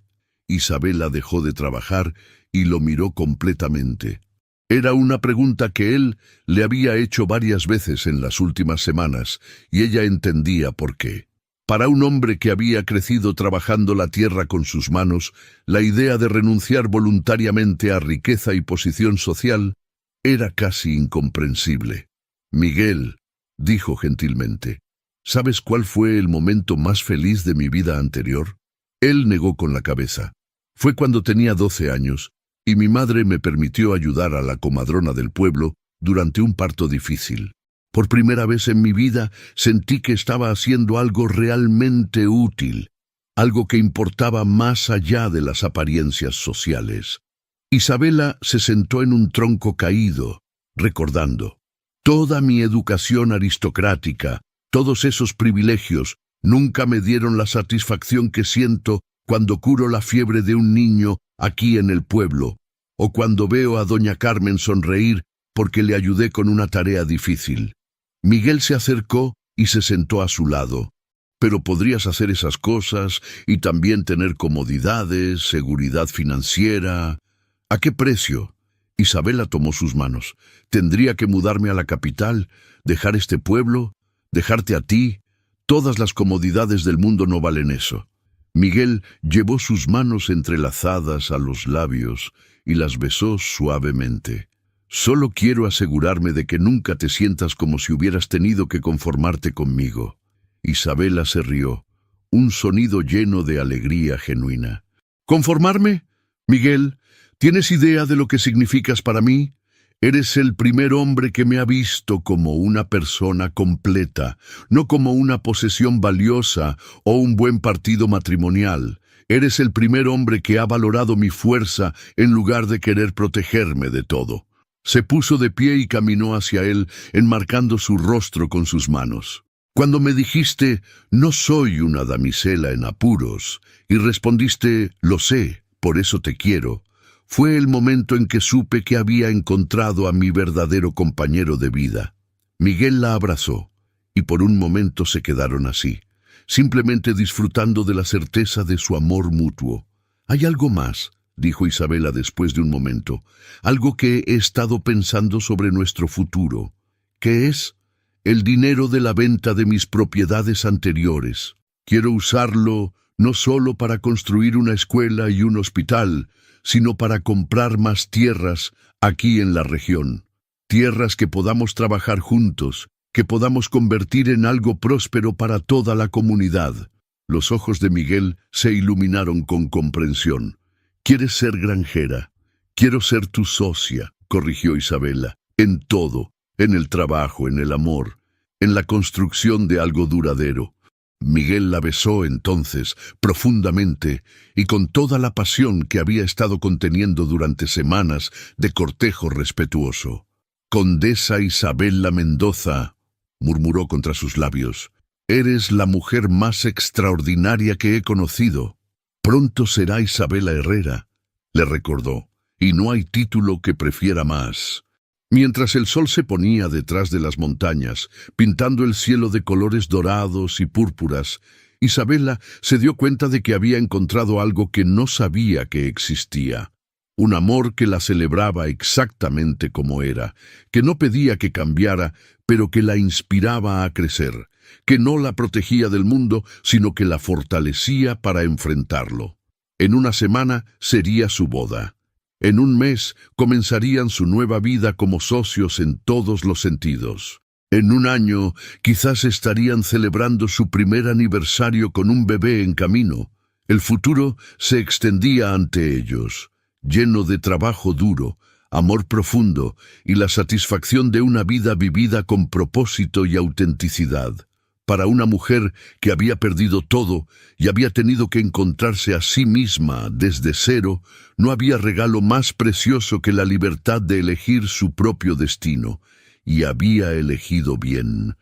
Isabella dejó de trabajar y lo miró completamente. Era una pregunta que él le había hecho varias veces en las últimas semanas, y ella entendía por qué. Para un hombre que había crecido trabajando la tierra con sus manos, la idea de renunciar voluntariamente a riqueza y posición social era casi incomprensible. «Miguel», dijo gentilmente, «¿sabes cuál fue el momento más feliz de mi vida anterior?» Él negó con la cabeza. «Fue cuando tenía 12 años, y mi madre me permitió ayudar a la comadrona del pueblo durante un parto difícil. Por primera vez en mi vida sentí que estaba haciendo algo realmente útil, algo que importaba más allá de las apariencias sociales». Isabella se sentó en un tronco caído, recordando. «Toda mi educación aristocrática, todos esos privilegios, nunca me dieron la satisfacción que siento cuando curo la fiebre de un niño aquí en el pueblo, o cuando veo a doña Carmen sonreír porque le ayudé con una tarea difícil». Miguel se acercó y se sentó a su lado. «Pero podrías hacer esas cosas y también tener comodidades, seguridad financiera. ¿A qué precio?». Isabella tomó sus manos. «Tendría que mudarme a la capital, dejar este pueblo, dejarte a ti. Todas las comodidades del mundo no valen eso». Miguel llevó sus manos entrelazadas a los labios y las besó suavemente. «Solo quiero asegurarme de que nunca te sientas como si hubieras tenido que conformarte conmigo». Isabella se rió, un sonido lleno de alegría genuina. «¿Conformarme? Miguel, ¿tienes idea de lo que significas para mí? Eres el primer hombre que me ha visto como una persona completa, no como una posesión valiosa o un buen partido matrimonial. Eres el primer hombre que ha valorado mi fuerza en lugar de querer protegerme de todo. Se puso de pie y caminó hacia él, enmarcando su rostro con sus manos. Cuando me dijiste, no soy una damisela en apuros, y respondiste, lo sé, por eso te quiero, fue el momento en que supe que había encontrado a mi verdadero compañero de vida. Miguel la abrazó, y por un momento se quedaron así, simplemente disfrutando de la certeza de su amor mutuo. «Hay algo más», dijo Isabela después de un momento, «algo que he estado pensando sobre nuestro futuro. ¿Qué es? El dinero de la venta de mis propiedades anteriores. Quiero usarlo no solo para construir una escuela y un hospital, sino para comprar más tierras aquí en la región. Tierras que podamos trabajar juntos, que podamos convertir en algo próspero para toda la comunidad». Los ojos de Miguel se iluminaron con comprensión. «¿Quieres ser granjera? Quiero ser tu socia», corrigió Isabela, «en todo, en el trabajo, en el amor, en la construcción de algo duradero». Miguel la besó entonces, profundamente, y con toda la pasión que había estado conteniendo durante semanas de cortejo respetuoso. «Condesa Isabela Mendoza», murmuró contra sus labios, «eres la mujer más extraordinaria que he conocido». «Pronto será Isabela Herrera», le recordó, «y no hay título que prefiera más». Mientras el sol se ponía detrás de las montañas, pintando el cielo de colores dorados y púrpuras, Isabela se dio cuenta de que había encontrado algo que no sabía que existía. Un amor que la celebraba exactamente como era, que no pedía que cambiara, pero que la inspiraba a crecer, que no la protegía del mundo, sino que la fortalecía para enfrentarlo. En una semana sería su boda. En un mes comenzarían su nueva vida como socios en todos los sentidos. En un año quizás estarían celebrando su primer aniversario con un bebé en camino. El futuro se extendía ante ellos, lleno de trabajo duro, amor profundo y la satisfacción de una vida vivida con propósito y autenticidad. Para una mujer que había perdido todo y había tenido que encontrarse a sí misma desde cero, no había regalo más precioso que la libertad de elegir su propio destino, y había elegido bien.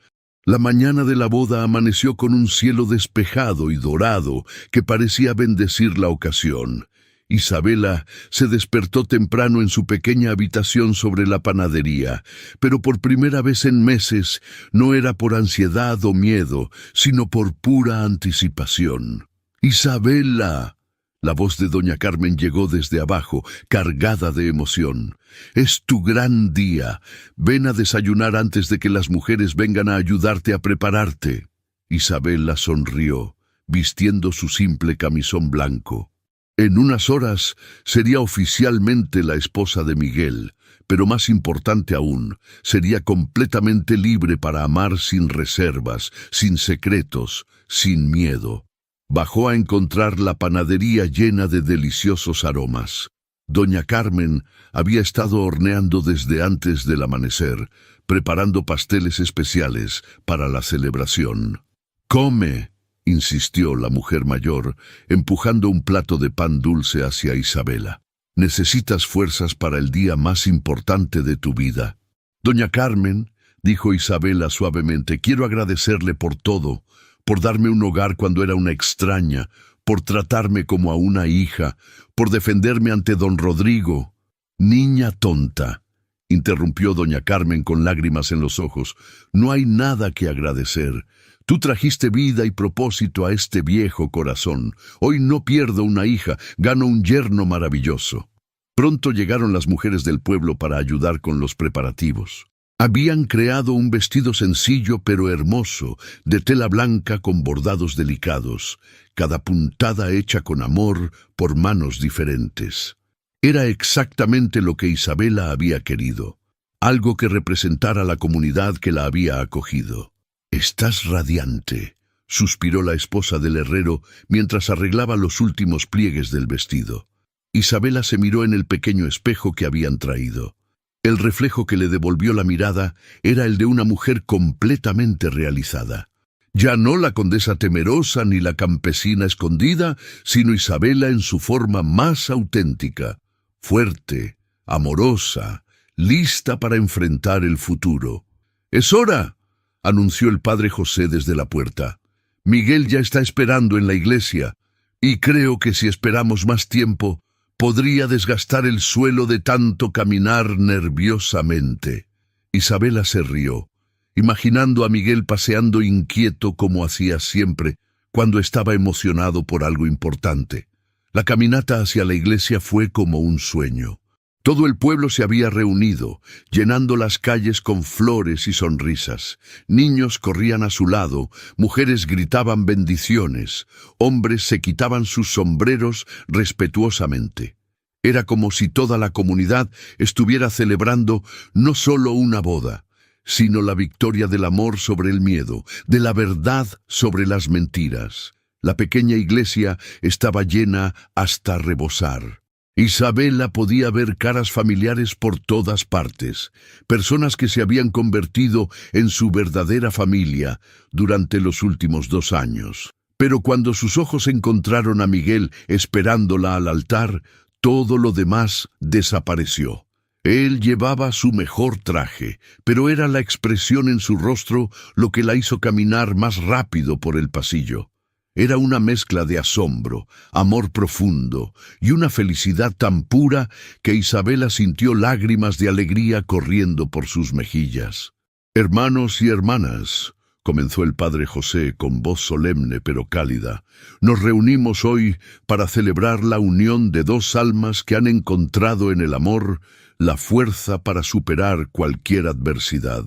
La mañana de la boda amaneció con un cielo despejado y dorado que parecía bendecir la ocasión. Isabela se despertó temprano en su pequeña habitación sobre la panadería, pero por primera vez en meses no era por ansiedad o miedo, sino por pura anticipación. «Isabela», la voz de doña Carmen llegó desde abajo, cargada de emoción. «Es tu gran día. Ven a desayunar antes de que las mujeres vengan a ayudarte a prepararte». Isabela sonrió, vistiendo su simple camisón blanco. En unas horas sería oficialmente la esposa de Miguel, pero más importante aún, sería completamente libre para amar sin reservas, sin secretos, sin miedo. Bajó a encontrar la panadería llena de deliciosos aromas. Doña Carmen había estado horneando desde antes del amanecer, preparando pasteles especiales para la celebración. «Come», insistió la mujer mayor, empujando un plato de pan dulce hacia Isabela. «Necesitas fuerzas para el día más importante de tu vida». «Doña Carmen», dijo Isabela suavemente, «quiero agradecerle por todo, por darme un hogar cuando era una extraña, por tratarme como a una hija, por defenderme ante don Rodrigo». «Niña tonta», interrumpió doña Carmen con lágrimas en los ojos, «no hay nada que agradecer. Tú trajiste vida y propósito a este viejo corazón. Hoy no pierdo una hija, gano un yerno maravilloso». Pronto llegaron las mujeres del pueblo para ayudar con los preparativos. Habían creado un vestido sencillo pero hermoso, de tela blanca con bordados delicados, cada puntada hecha con amor por manos diferentes. Era exactamente lo que Isabela había querido, algo que representara la comunidad que la había acogido. «Estás radiante», suspiró la esposa del herrero mientras arreglaba los últimos pliegues del vestido. Isabela se miró en el pequeño espejo que habían traído. El reflejo que le devolvió la mirada era el de una mujer completamente realizada. Ya no la condesa temerosa ni la campesina escondida, sino Isabela en su forma más auténtica, fuerte, amorosa, lista para enfrentar el futuro. «¡Es hora!», anunció el padre José desde la puerta. «Miguel ya está esperando en la iglesia, y creo que si esperamos más tiempo, podría desgastar el suelo de tanto caminar nerviosamente». Isabela se rió, imaginando a Miguel paseando inquieto como hacía siempre cuando estaba emocionado por algo importante. La caminata hacia la iglesia fue como un sueño. Todo el pueblo se había reunido, llenando las calles con flores y sonrisas. Niños corrían a su lado, mujeres gritaban bendiciones, hombres se quitaban sus sombreros respetuosamente. Era como si toda la comunidad estuviera celebrando no solo una boda, sino la victoria del amor sobre el miedo, de la verdad sobre las mentiras. La pequeña iglesia estaba llena hasta rebosar. Isabela podía ver caras familiares por todas partes, personas que se habían convertido en su verdadera familia durante los últimos 2 años. Pero cuando sus ojos encontraron a Miguel esperándola al altar, todo lo demás desapareció. Él llevaba su mejor traje, pero era la expresión en su rostro lo que la hizo caminar más rápido por el pasillo. Era una mezcla de asombro, amor profundo y una felicidad tan pura que Isabela sintió lágrimas de alegría corriendo por sus mejillas. «Hermanos y hermanas», comenzó el padre José con voz solemne pero cálida, «nos reunimos hoy para celebrar la unión de 2 almas que han encontrado en el amor la fuerza para superar cualquier adversidad».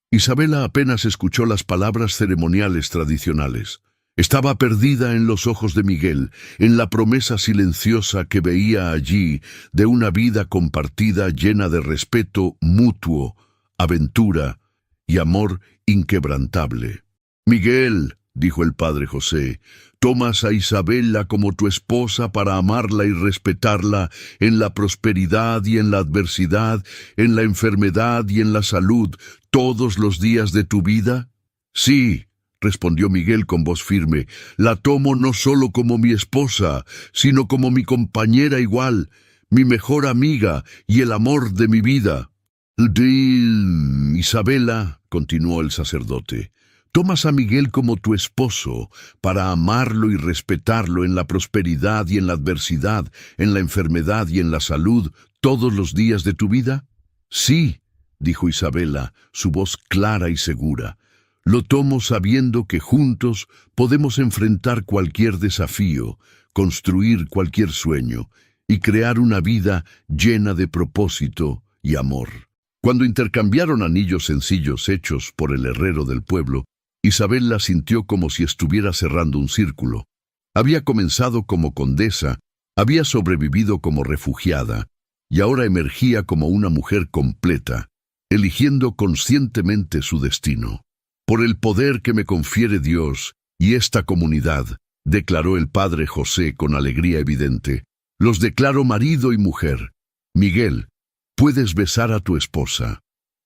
Isabela apenas escuchó las palabras ceremoniales tradicionales. Estaba perdida en los ojos de Miguel, en la promesa silenciosa que veía allí de una vida compartida llena de respeto mutuo, aventura y amor inquebrantable. «Miguel», dijo el padre José, «tomas a Isabela como tu esposa para amarla y respetarla en la prosperidad y en la adversidad, en la enfermedad y en la salud, todos los días de tu vida». «Sí», respondió Miguel con voz firme, «la tomo no solo como mi esposa, sino como mi compañera igual, mi mejor amiga y el amor de mi vida». «Isabela», continuó el sacerdote, «tomas a Miguel como tu esposo para amarlo y respetarlo en la prosperidad y en la adversidad, en la enfermedad y en la salud, todos los días de tu vida». «Sí», dijo Isabela, su voz clara y segura, «lo tomo sabiendo que juntos podemos enfrentar cualquier desafío, construir cualquier sueño y crear una vida llena de propósito y amor». Cuando intercambiaron anillos sencillos hechos por el herrero del pueblo, Isabela sintió como si estuviera cerrando un círculo. Había comenzado como condesa, había sobrevivido como refugiada, y ahora emergía como una mujer completa, eligiendo conscientemente su destino. «Por el poder que me confiere Dios y esta comunidad», declaró el padre José con alegría evidente, «los declaro marido y mujer. Miguel, puedes besar a tu esposa».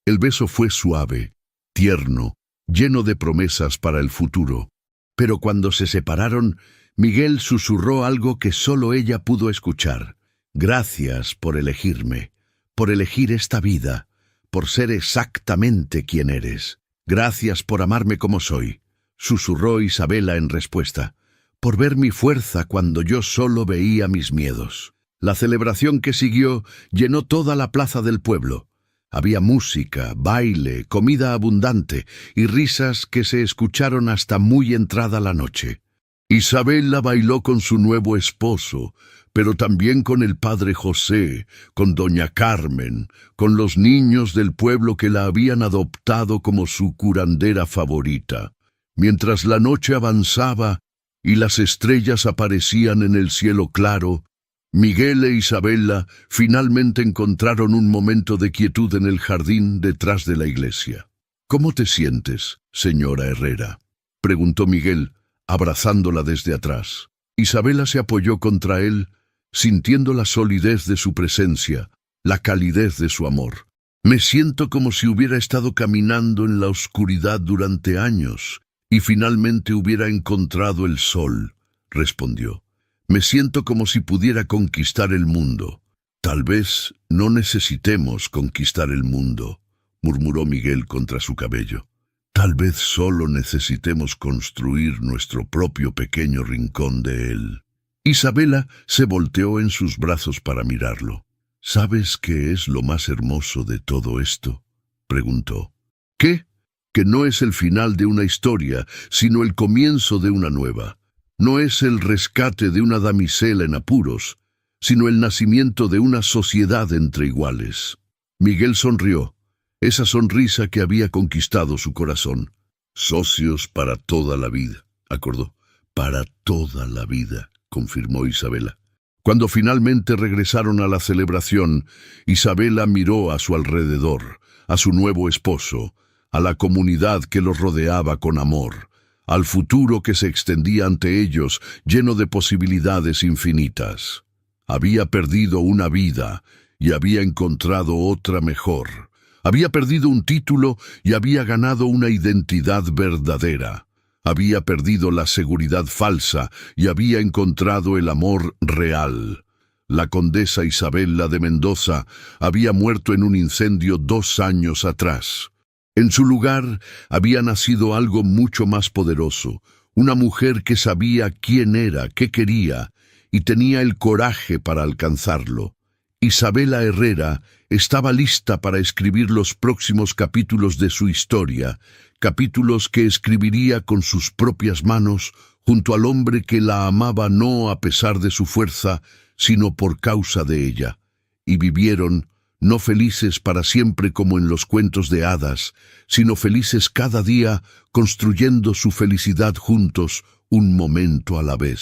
El beso fue suave, tierno, lleno de promesas para el futuro. Pero cuando se separaron, Miguel susurró algo que solo ella pudo escuchar. «Gracias por elegirme, por elegir esta vida, por ser exactamente quien eres. Gracias por amarme como soy», susurró Isabela en respuesta, «por ver mi fuerza cuando yo solo veía mis miedos». La celebración que siguió llenó toda la plaza del pueblo. Había música, baile, comida abundante y risas que se escucharon hasta muy entrada la noche. Isabela bailó con su nuevo esposo, pero también con el padre José, con doña Carmen, con los niños del pueblo que la habían adoptado como su curandera favorita. Mientras la noche avanzaba y las estrellas aparecían en el cielo claro, Miguel e Isabela finalmente encontraron un momento de quietud en el jardín detrás de la iglesia. «¿Cómo te sientes, señora Herrera?», preguntó Miguel, abrazándola desde atrás. Isabela se apoyó contra él, sintiendo la solidez de su presencia, la calidez de su amor. Me siento como si hubiera estado caminando en la oscuridad durante años y finalmente hubiera encontrado el sol, respondió. Me siento como si pudiera conquistar el mundo. Tal vez no necesitemos conquistar el mundo, murmuró Miguel contra su cabello. Tal vez solo necesitemos construir nuestro propio pequeño rincón de él. Isabela se volteó en sus brazos para mirarlo. ¿Sabes qué es lo más hermoso de todo esto?, preguntó. ¿Qué? Que no es el final de una historia, sino el comienzo de una nueva. No es el rescate de una damisela en apuros, sino el nacimiento de una sociedad entre iguales. Miguel sonrió, esa sonrisa que había conquistado su corazón. Socios para toda la vida, acordó. Para toda la vida, confirmó Isabela. Cuando finalmente regresaron a la celebración, Isabela miró a su alrededor, a su nuevo esposo, a la comunidad que los rodeaba con amor, al futuro que se extendía ante ellos, lleno de posibilidades infinitas. Había perdido una vida y había encontrado otra mejor. Había perdido un título y había ganado una identidad verdadera. Había perdido la seguridad falsa y había encontrado el amor real. La condesa Isabela de Mendoza había muerto en un incendio 2 años atrás. En su lugar había nacido algo mucho más poderoso, una mujer que sabía quién era, qué quería, y tenía el coraje para alcanzarlo. Isabela Herrera estaba lista para escribir los próximos capítulos de su historia, capítulos que escribiría con sus propias manos junto al hombre que la amaba no a pesar de su fuerza, sino por causa de ella. Y vivieron, no felices para siempre como en los cuentos de hadas, sino felices cada día construyendo su felicidad juntos, un momento a la vez.